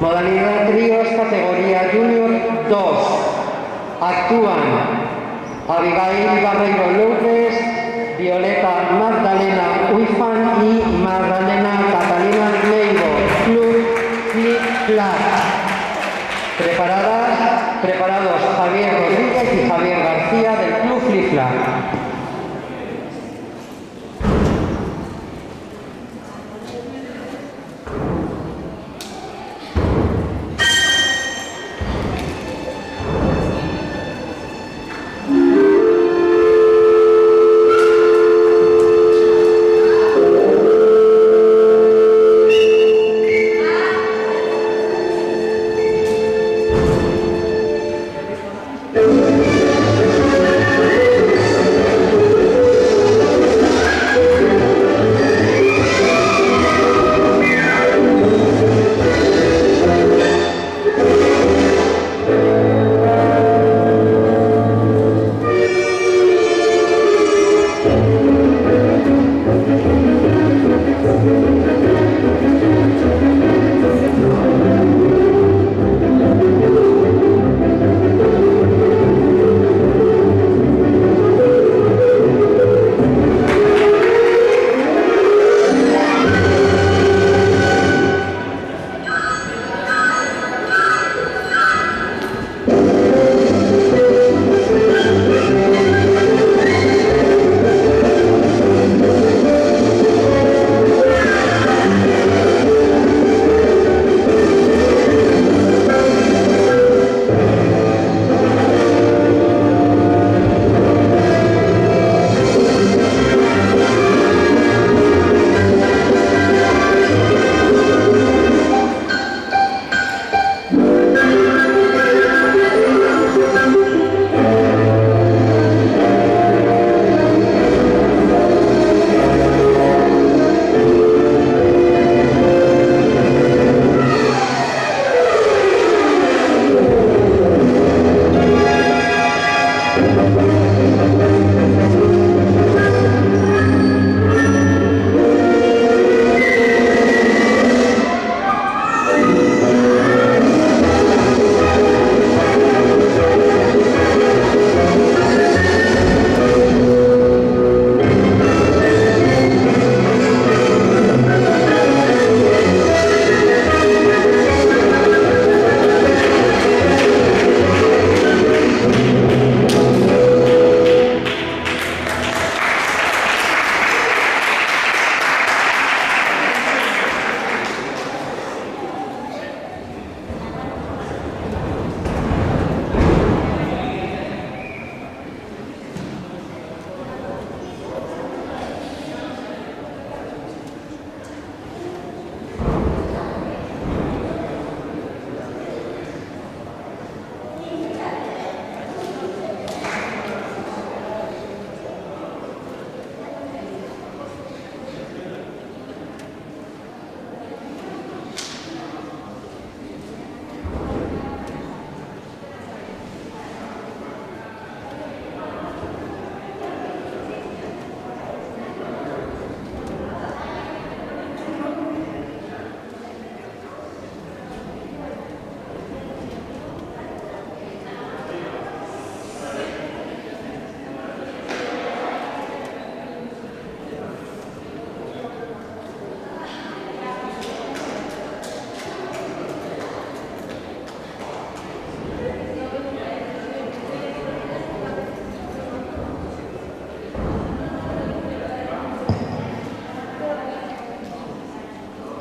Speaker 1: Modalidad tríos, categoría junior 2. Actúan Abigail Barreiro Lourdes, Violeta Magdalena Uifan y Magdalena Catalina Leibo, Club Flip Flap. Preparados Javier Rodríguez y Javier García del Club Flip Flap.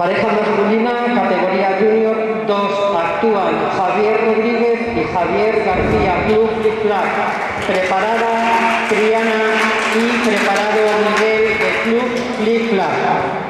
Speaker 1: Pareja masculina, categoría junior 2, actúan Javier Rodríguez y Javier García, Club Flic Flac. Preparada Triana y preparado Miguel de Club Flic Flac.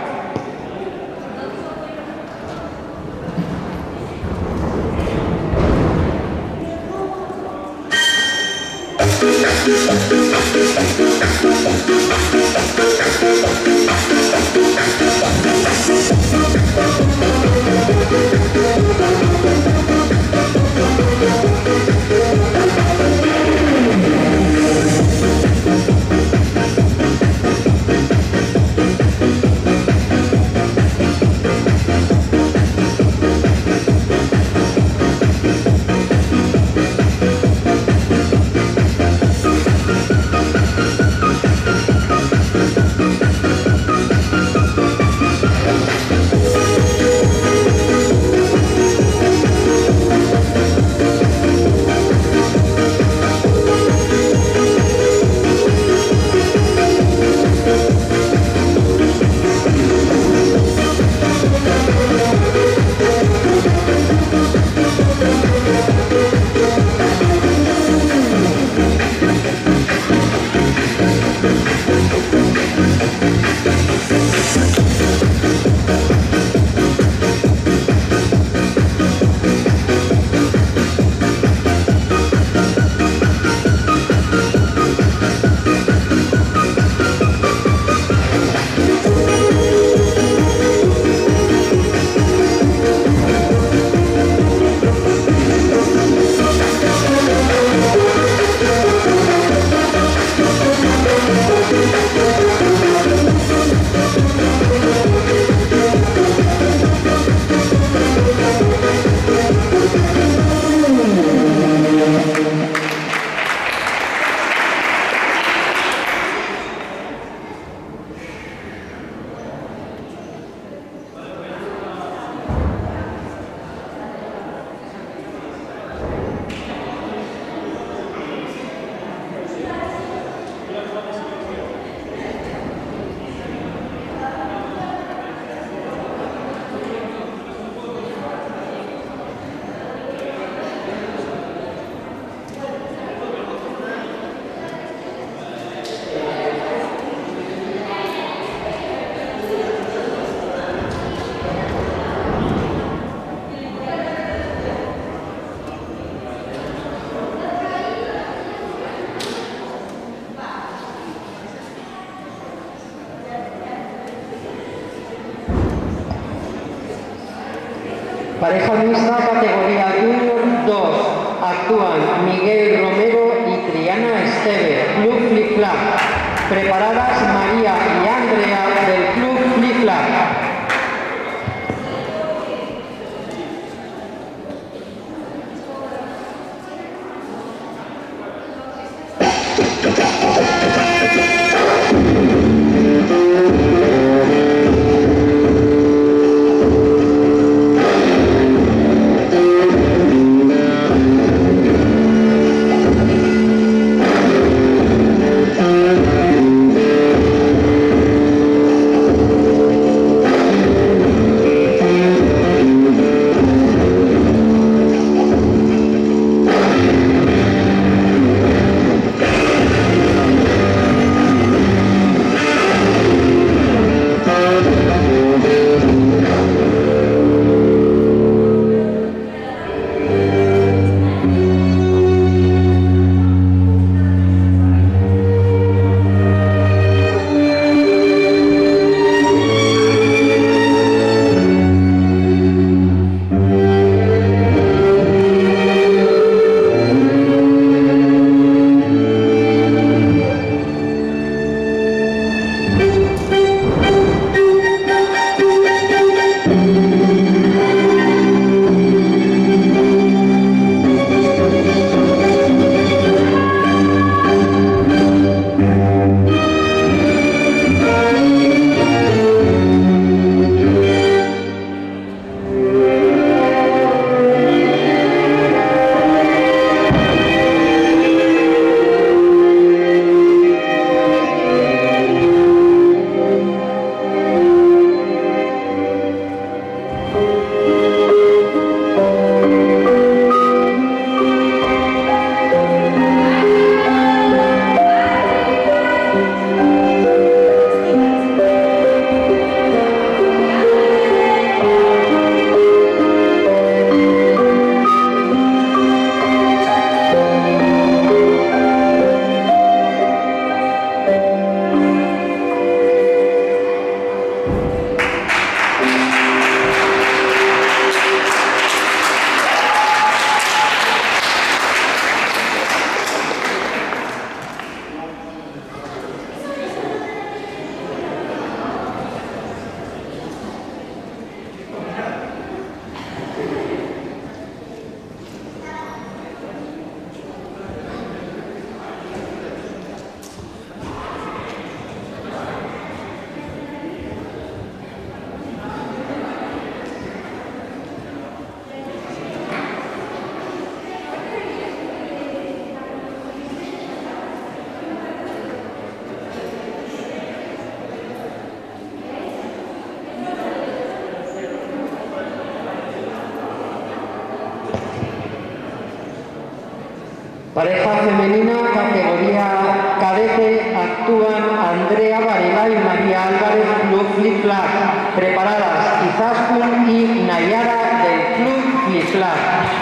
Speaker 1: Pareja mixta, categoría junior 2, actúan Miguel Romero y Triana Esteve, Club Flic Flac. Preparadas María y Andrea del Club Flic Flac. Pareja femenina, categoría cadete, actúan Andrea Varela y María Álvarez, Club Flip Flag. Preparadas Izaskun y Nayara del Club Flip Flag.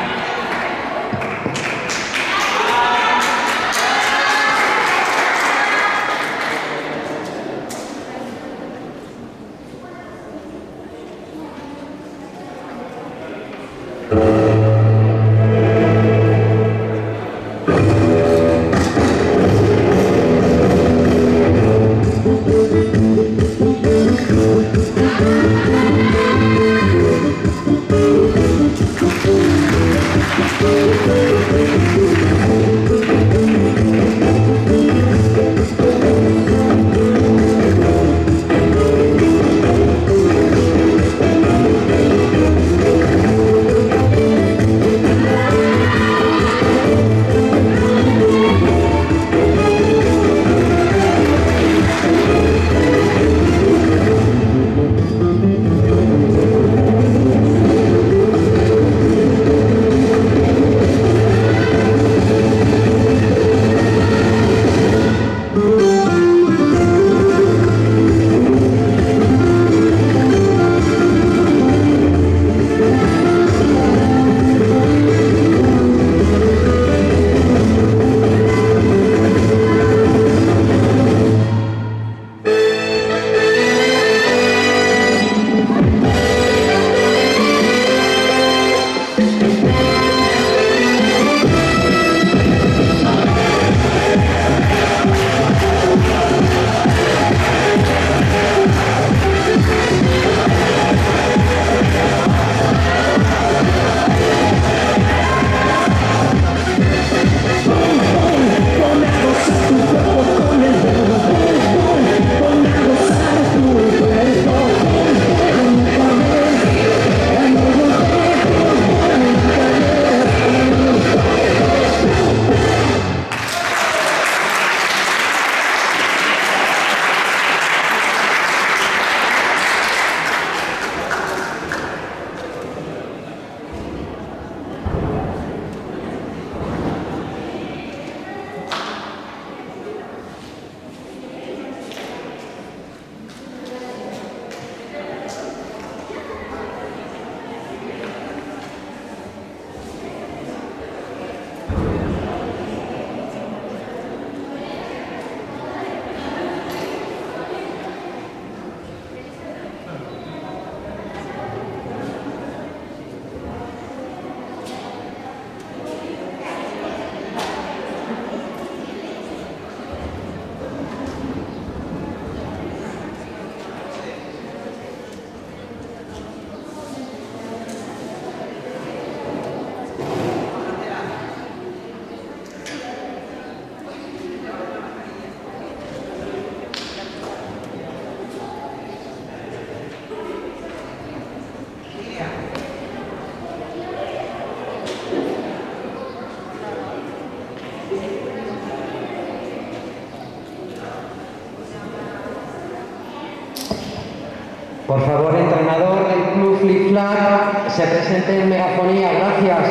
Speaker 1: Por favor, entrenador del Club Flip Flag, se presente en megafonía. Gracias.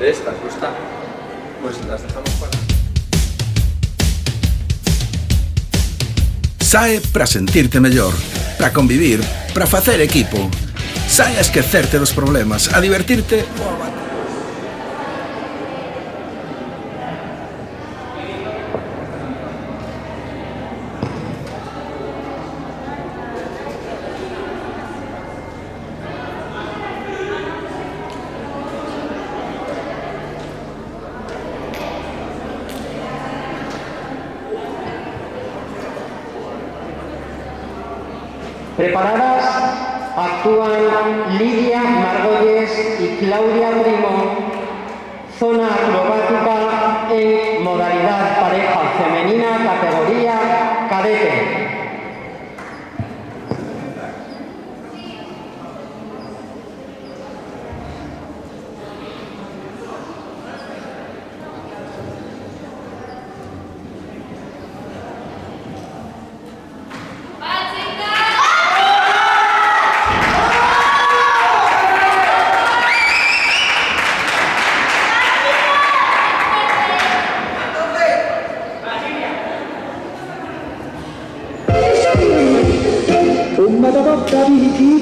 Speaker 9: De estas, no está. Pues las dejamos para...
Speaker 4: Sae para sentirte mellor, para convivir, para facer equipo. Sae a esquecerte dos problemas, a divertirte ou a bater.
Speaker 1: Preparadas, actúan Lidia Margolles y Claudia Primo, zona acrobática en modalidad pareja femenina, categoría cadete.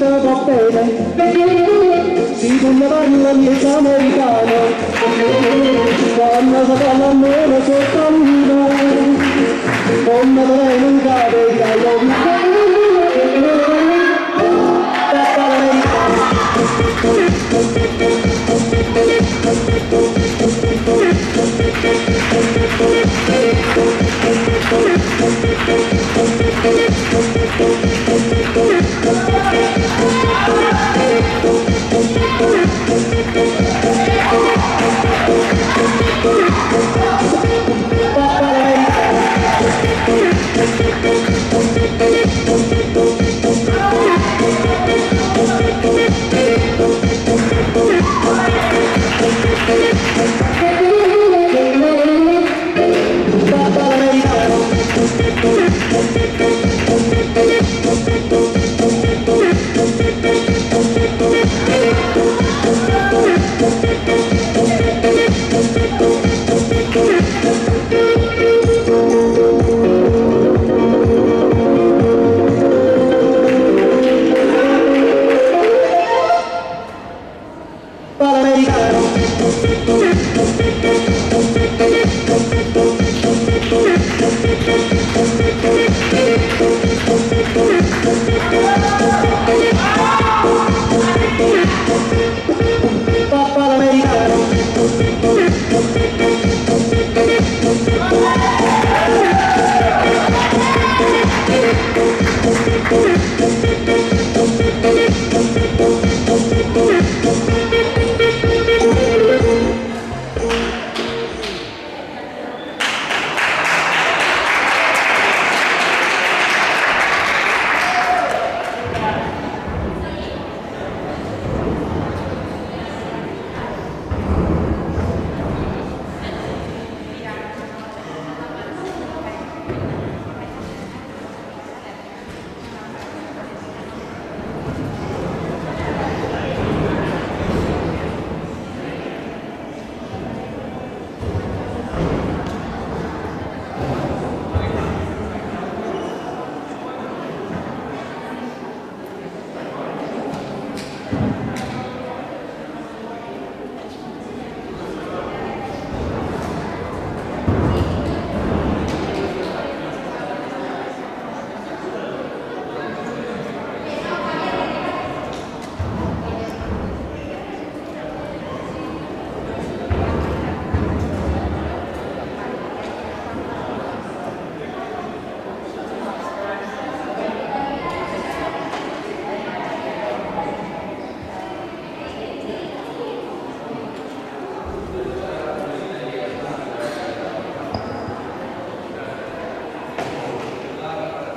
Speaker 3: vita va bene, si come parla miezza americano, quando si parla amore soltanto, come te non cade calore.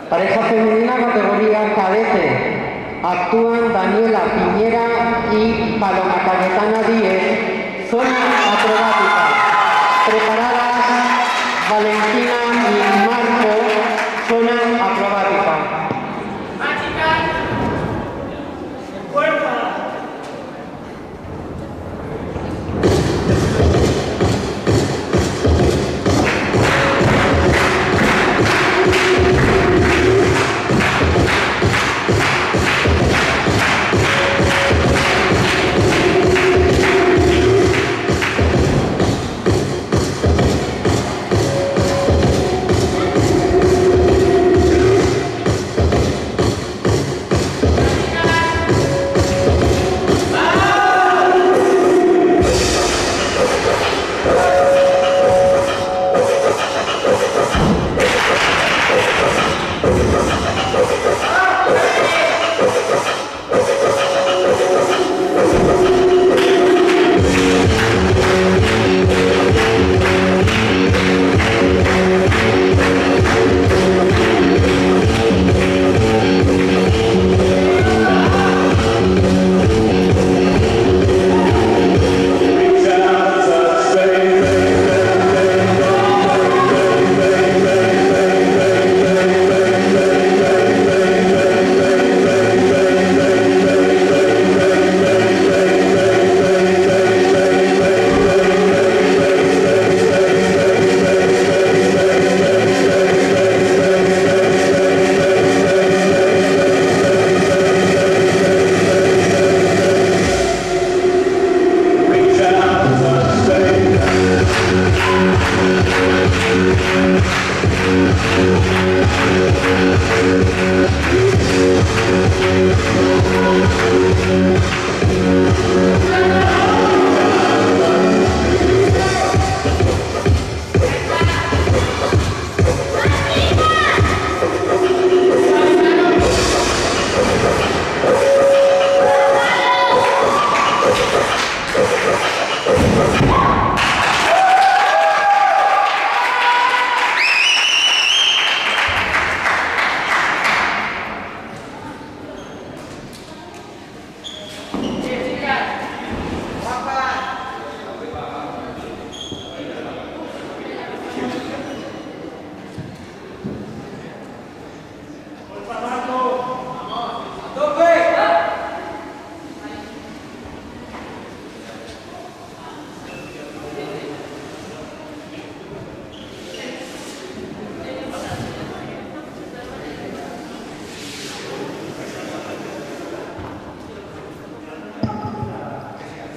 Speaker 1: Pareja femenina categoría cadete. Actúan Daniela Piñera y Paloma Cayetana Díez. Zona acrobática. Preparadas Valentina y Marco. Zona acrobática.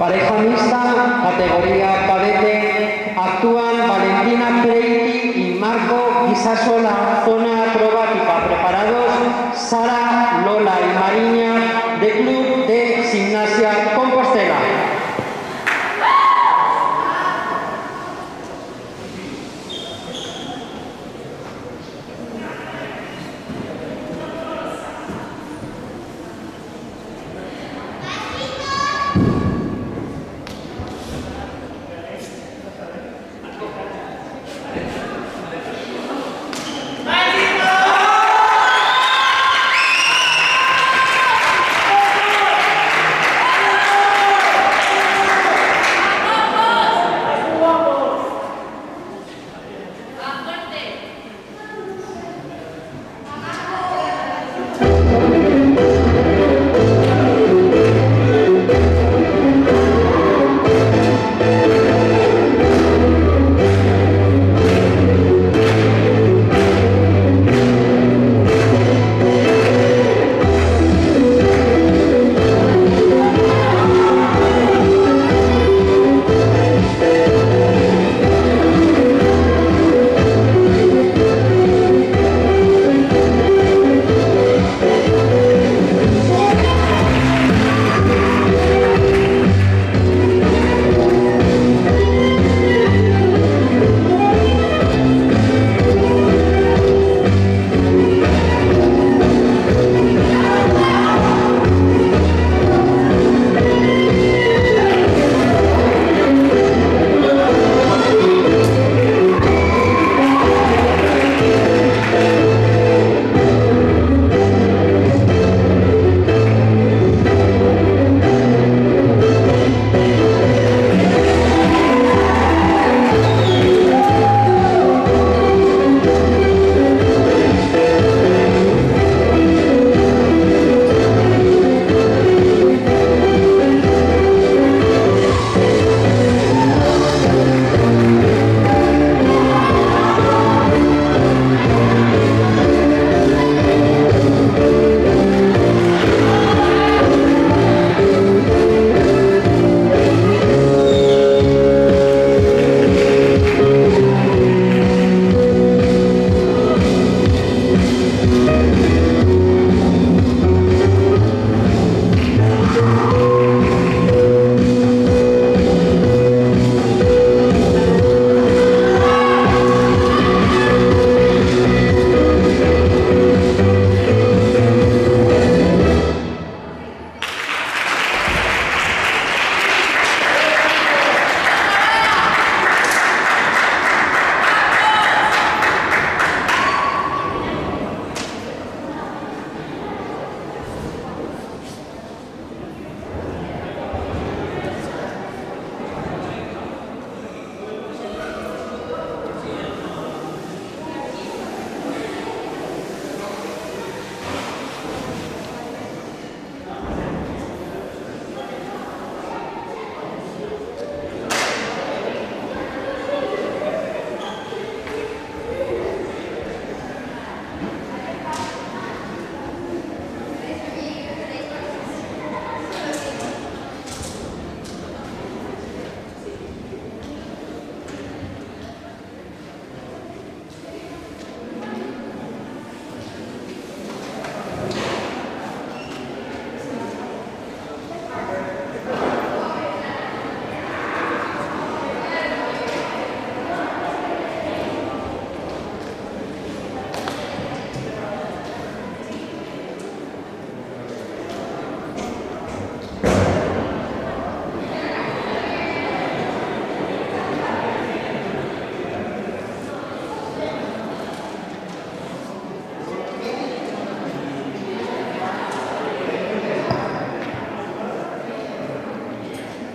Speaker 1: Pareja mixta, categoría cadete, actúan Valentina Creiti y Marco Guisasola, zona acrobática. Preparados, Sara, Lola y Mariña, de Club de Gimnasia Compostela.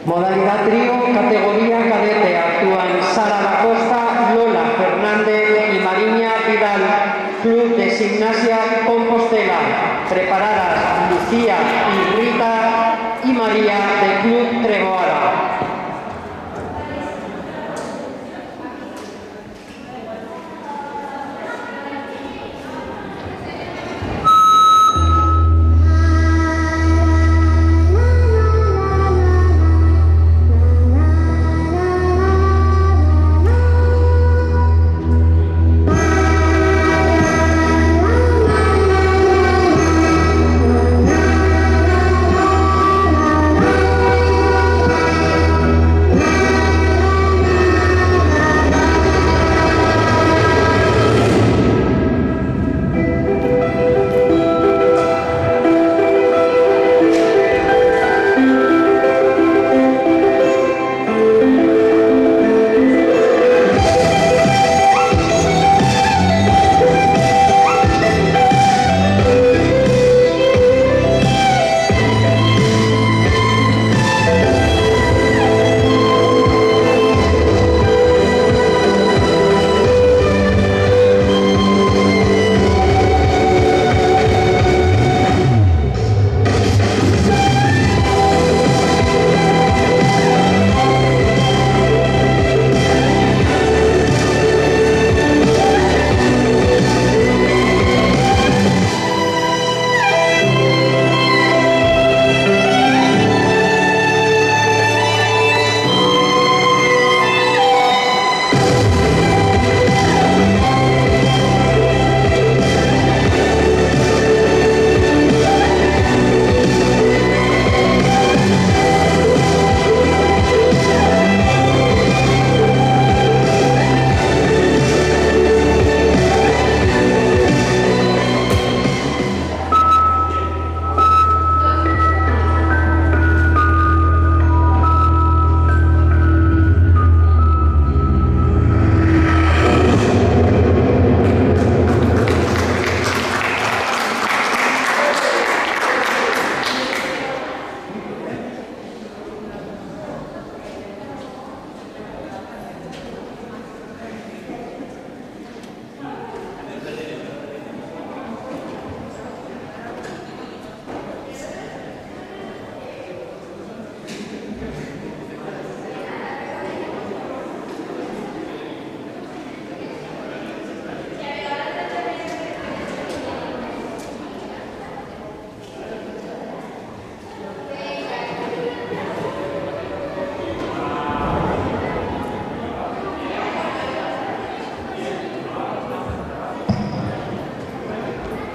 Speaker 1: Modalidad trío, categoría cadete, actúan Sara da Costa, Lola Fernández y Mariña Vidal, Club de Gimnasia Compostela. Preparadas Lucía y Rita y María del Club Treboada.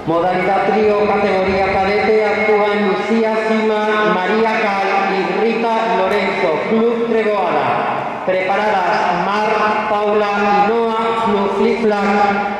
Speaker 1: Modalidad trío, categoría cadete, actúan Lucía Cima, María Cal y Rita Lorenzo, Club Treboada. Preparadas Mar, Paula y Noa, Club Flick Flack.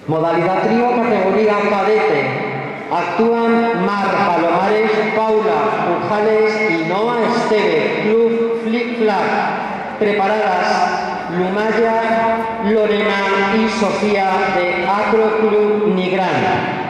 Speaker 1: Modalidad trío, categoría cadete. Actúan Mar Palomares, Paula Pujales y Noa Esteve, Club Flick Flack. Preparadas Lumaya, Lorena y Sofía de Acro Club Nigrán.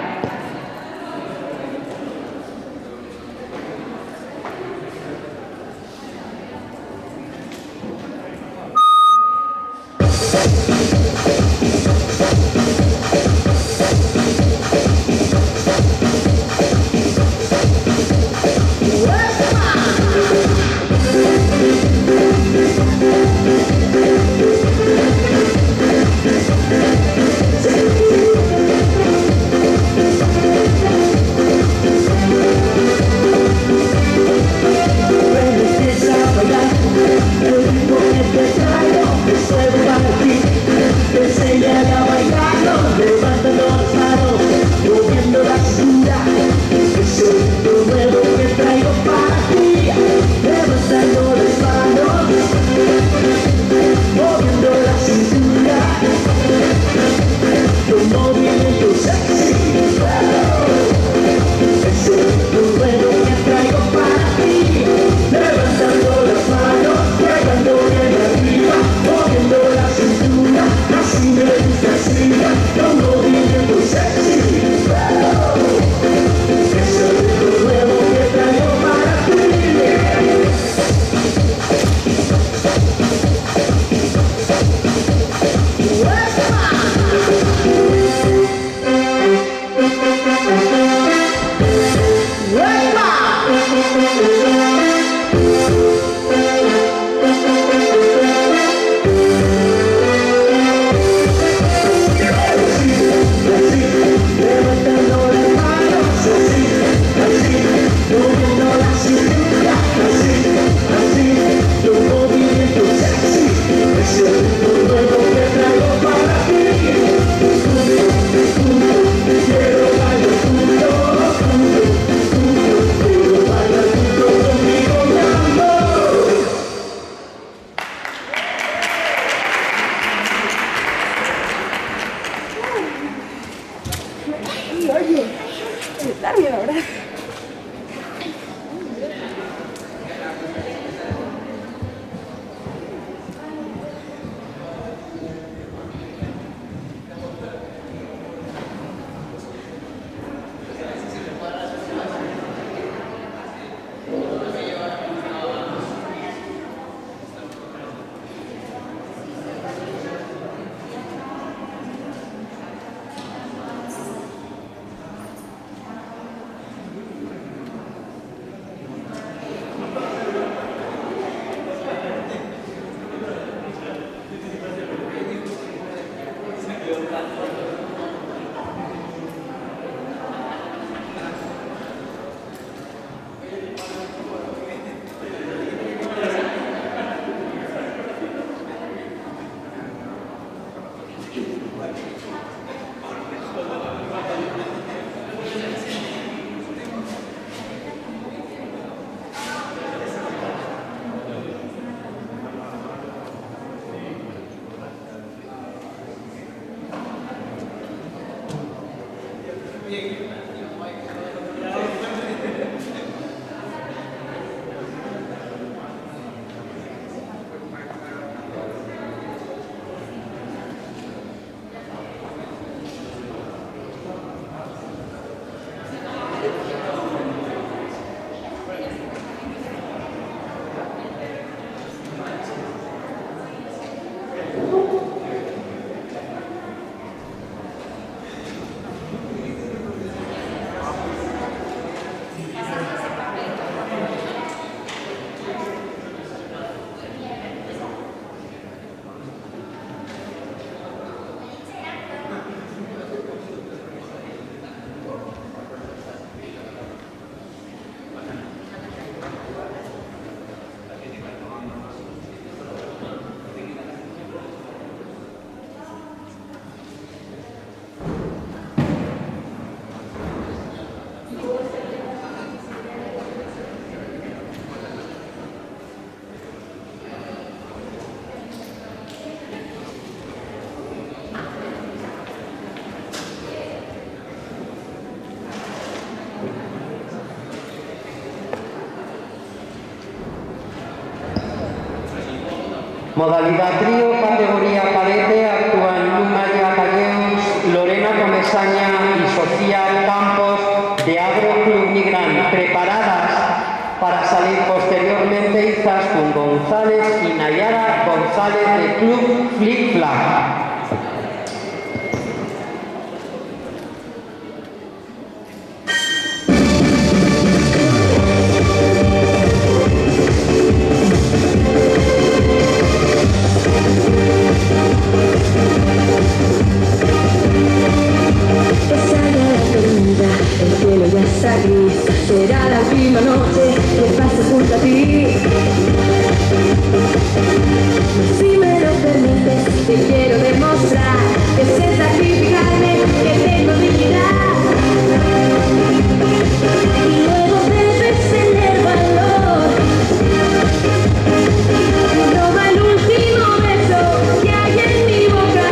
Speaker 2: Desarrollar el ritmo necesario, después de partir.
Speaker 1: Modalidad trío, categoría cadete, actúan Lumaya Calleus, Lorena Comesaña y Sofía Campos de Agro Club Nigrán, preparadas para salir posteriormente Izaskun González y Nayara González de Club Flick Flag.
Speaker 2: El cielo ya está gris, será la última noche que paso junto a ti. Si me lo permites, te quiero demostrar que sé sacrificarme, que tengo dignidad. Y luego debes tener valor. Toma el último beso que hay en mi boca.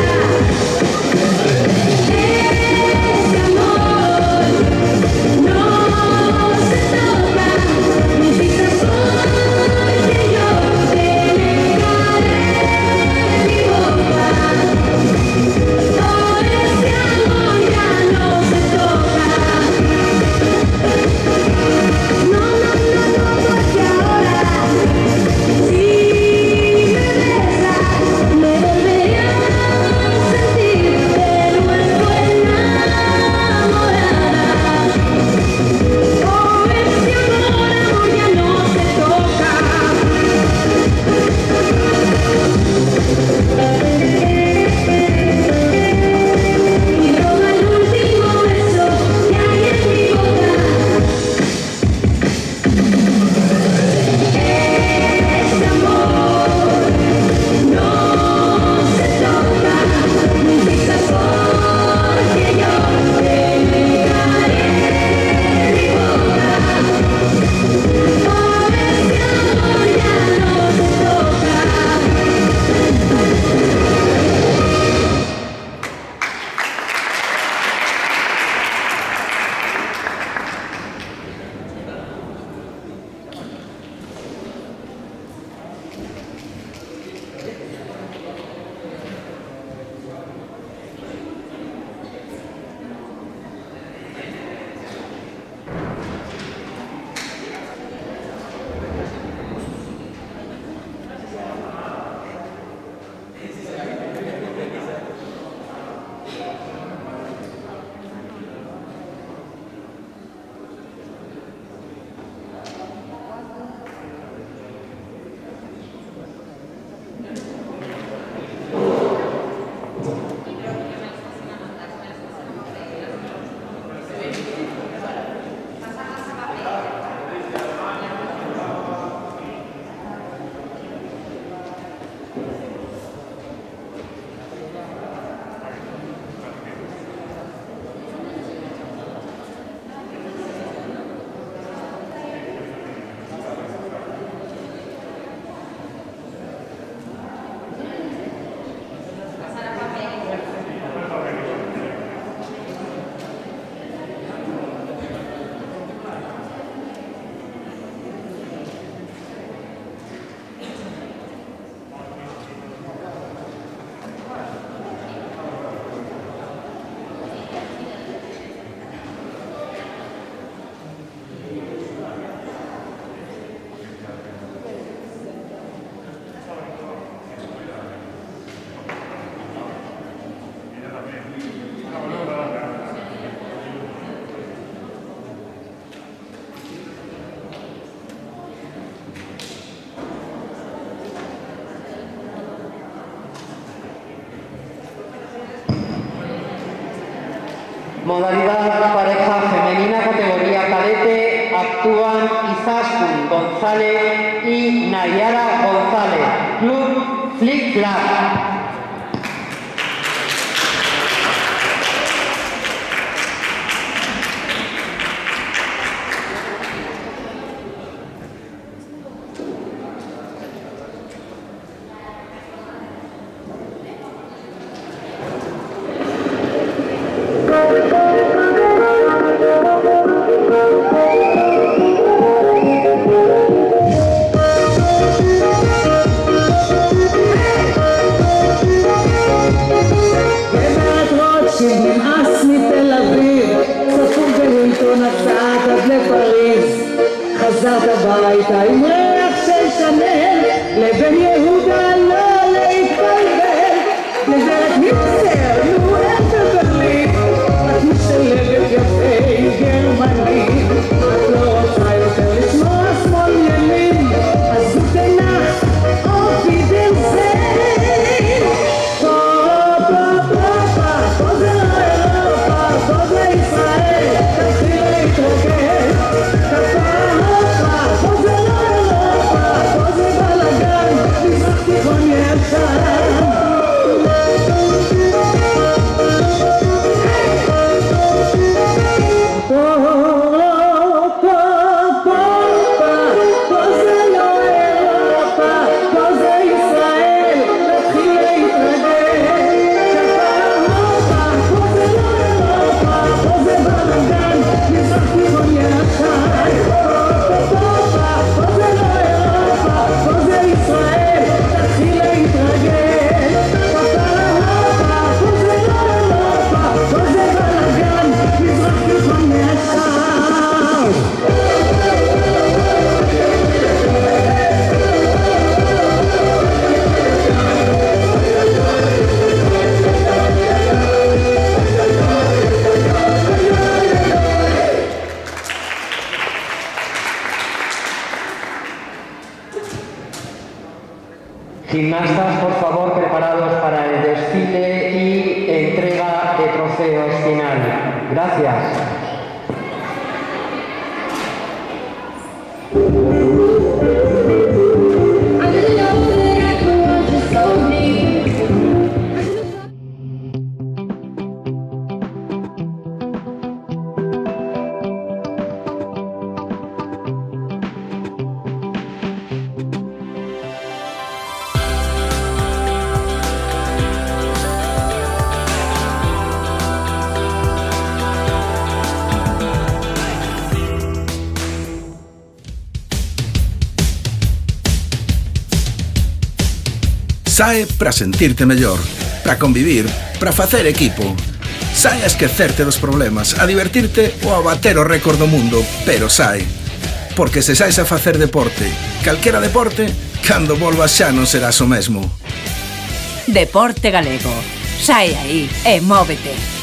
Speaker 1: Modalidad pareja femenina, categoría cadete, actúan Izaskun González y Nayara González, Club Flick Flag.
Speaker 3: שנמאס מתל אביב, צפון והילטון נסעת עד לפריז. חזרת הביתה עם ריח של שנל, לבן יהודה לא להתבלבל. גברת היפסטר, נו איך בברלין, את משלבת יפה עם גרמנים. את לא רוצה יותר לשמוע שמאל ימין, אז זאת תנח או וידרזיין.
Speaker 1: Gimnastas, por favor, preparados para el desfile y entrega de trofeos final. Gracias.
Speaker 4: Sae para sentirte mellor, para convivir, para facer equipo. Sae a esquecerte dos problemas, a divertirte ou a bater o récord do mundo, pero sae. Porque se saes a facer deporte, calquera deporte, cando volvas xa non serás o mesmo.
Speaker 5: Deporte Galego. Sae aí e móvete.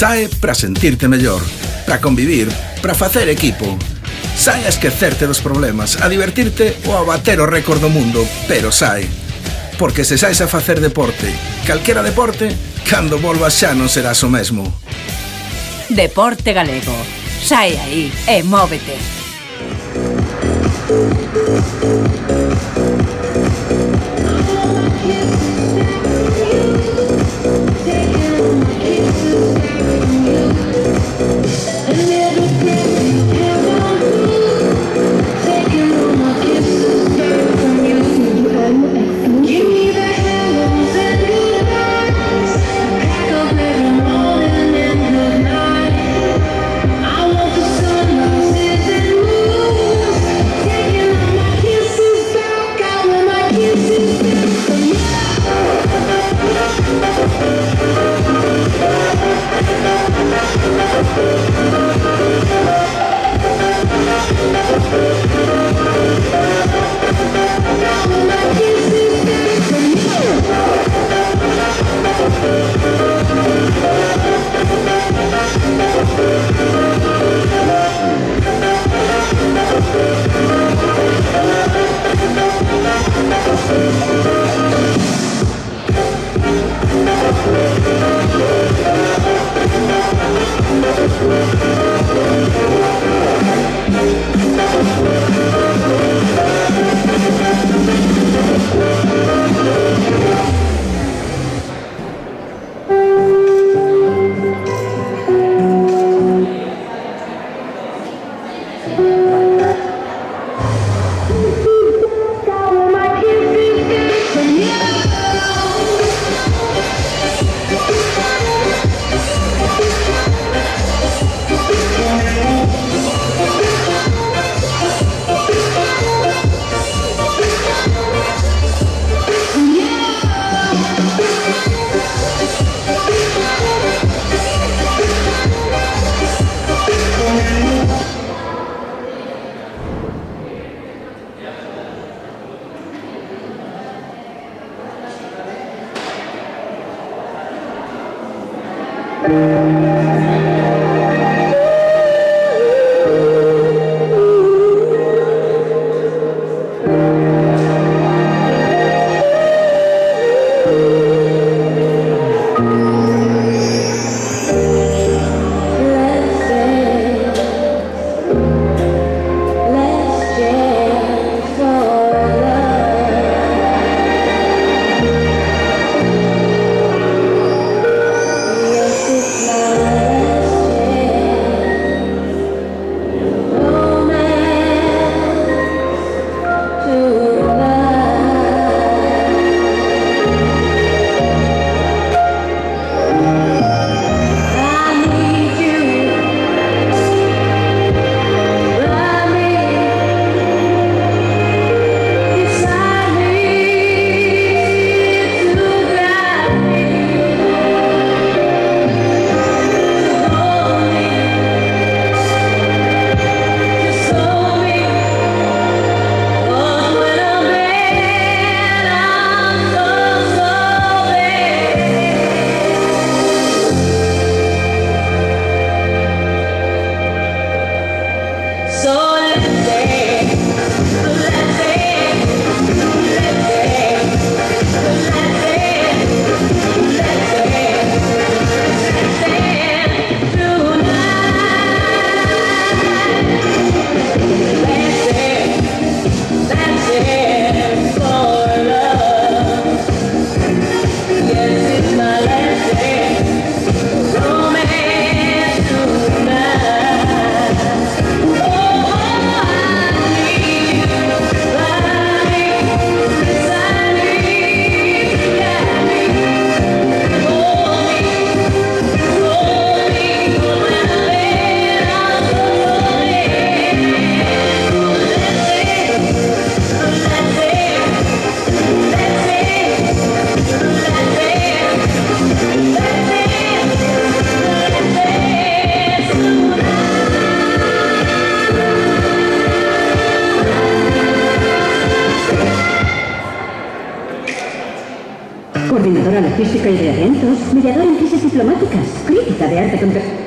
Speaker 4: Sae para sentirte mellor, para convivir, para facer equipo. Sae a esquecerte dos problemas, a divertirte ou a bater o récord do mundo, pero sae. Porque se saes a facer deporte, calquera deporte, cando volvas xa non serás o mesmo.
Speaker 5: Deporte Galego. Sae aí e móvete.
Speaker 7: artística y de eventos, mediador en crisis diplomáticas, crítica de arte contemporáneo.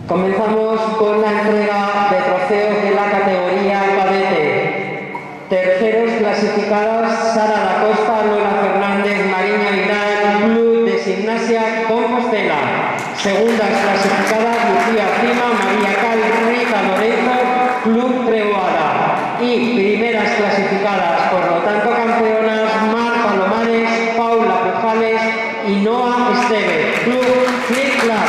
Speaker 1: Comenzamos con la entrega de trofeos de la categoría cadete. Terceros clasificadas: Sara da Costa, Lola Fernández, Mariña Vidal, Club de Gimnasia Compostela. Segundas clasificadas: Lucía Cima, María Cal, Rita Lorenzo, Club Treboada. Y primeras clasificadas, por lo tanto campeonas: Mar Palomares, Paula Pujales y Noa Esteve, Club Flip Clap.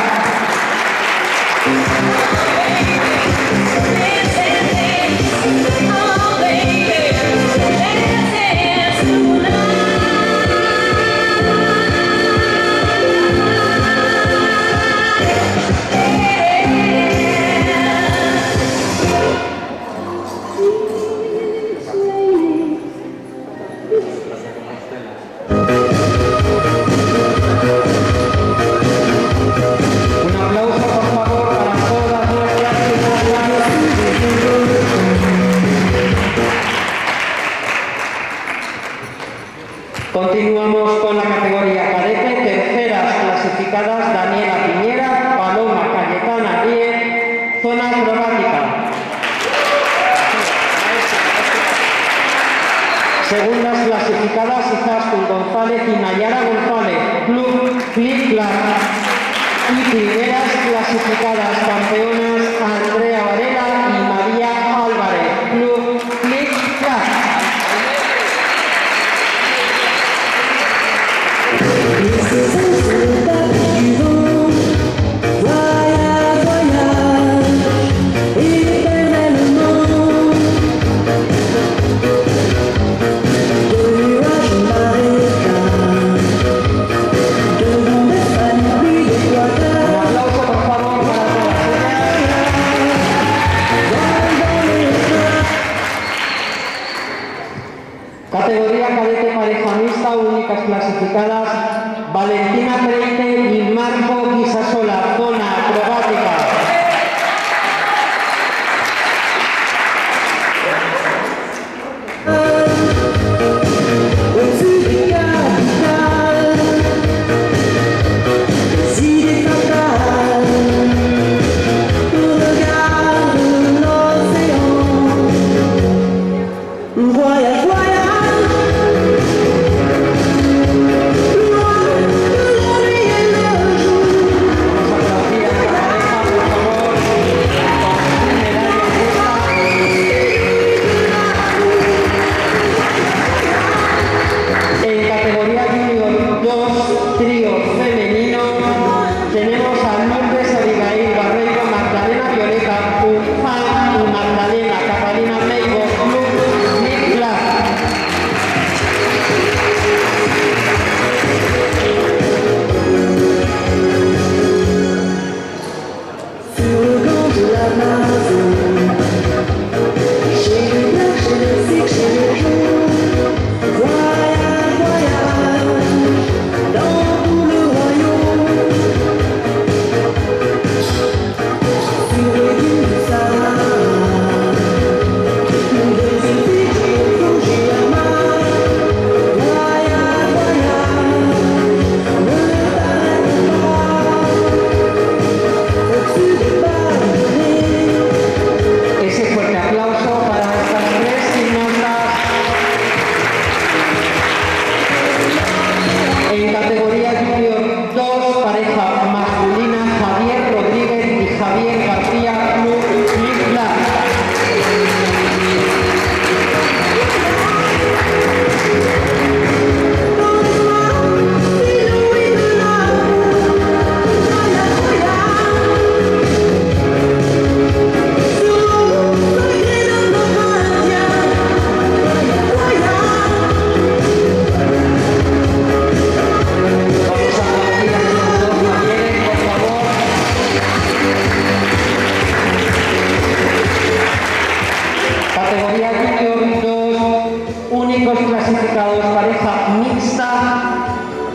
Speaker 1: Un aplauso, por favor, para todas nuestras gimnastas. Continuamos con la categoría cadete. Terceras clasificadas: Daniela Piñera, Paloma Cayetana Díez, zona acrobática. Segundas clasificadas: Izaskun González y Nayara González, Club Flip Clap. Y primeras clasificadas campeonas: Andrea Varela y María Álvarez, Categoría cadete pareja mixta, únicas clasificadas Valentina Treite y Marco Guisasola, zona acrobática.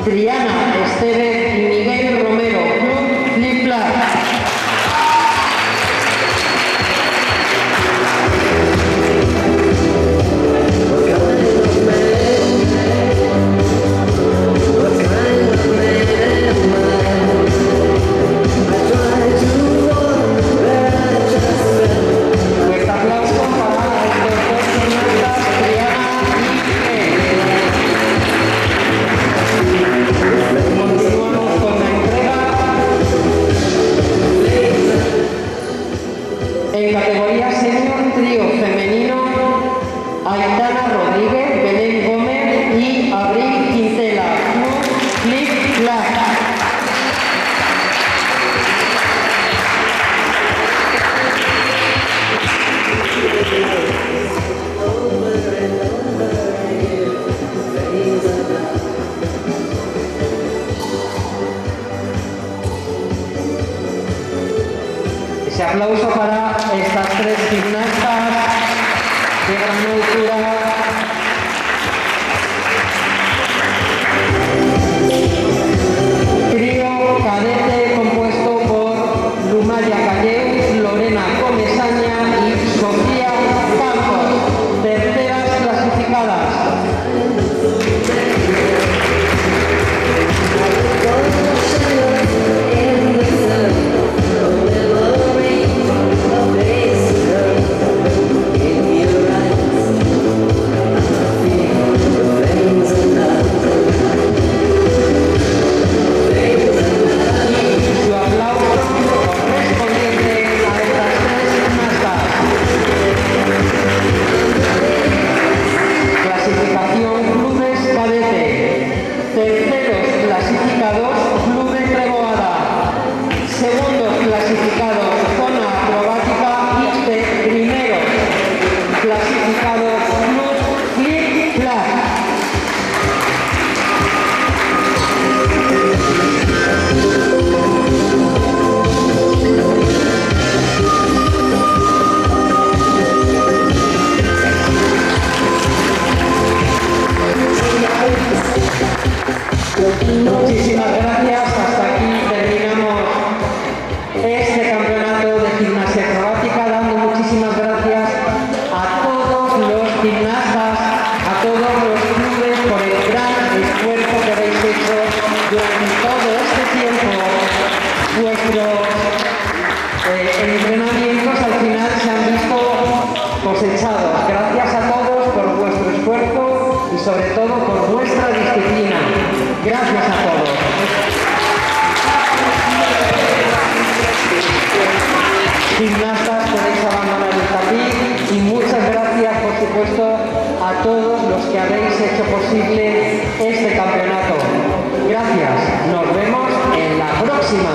Speaker 1: Triana Esteve y Miguel Romero, Club Flip Flap. Fuerte aplauso para estos dos gimnastas, Triana y Miguel. Continuamos con la entrega. En categoría senior trío femenino, Aitana Rodríguez, Belén Gómez y Abril Quintela, Club Flip Flap. Ese aplauso para estas tres gimnastas de gran altura. Trío cadete compuesto por Lumaya Calleu, Lorena Comesaña y Sofía Campos, terceras clasificadas. clasificados, Club de Treboada. Segundo clasificado, Zona Acrobática ISPE. Primero clasificado, Club Flip Flap. Muchísimas gracias, hasta aquí terminamos este campeonato de gimnasia acrobática, dando muchísimas gracias a todos los gimnastas, a todos los clubes por el gran esfuerzo que habéis hecho durante todo este tiempo. Vuestros entrenamientos al final se han visto cosechados. Gracias a todos por vuestro esfuerzo y sobre todo por vuestra disciplina. Gracias a todos. Gimnastas, podéis abandonar el tapiz y muchas gracias, por supuesto, a todos los que habéis hecho posible este campeonato. Gracias. Nos vemos en la próxima.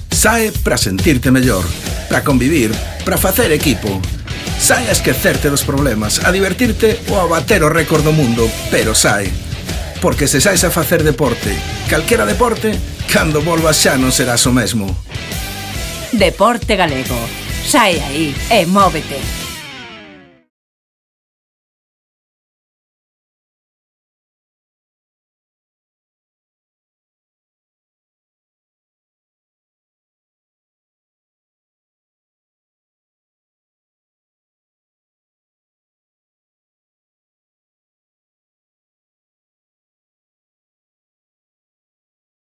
Speaker 4: Sae para sentirte mellor, para convivir, para facer equipo. Sae a esquecerte dos problemas, a divertirte ou a bater o récord do mundo, pero sae. Porque se saes a facer deporte, calquera deporte, cando volvas xa non serás o mesmo.
Speaker 5: Deporte Galego. Sae aí e móvete.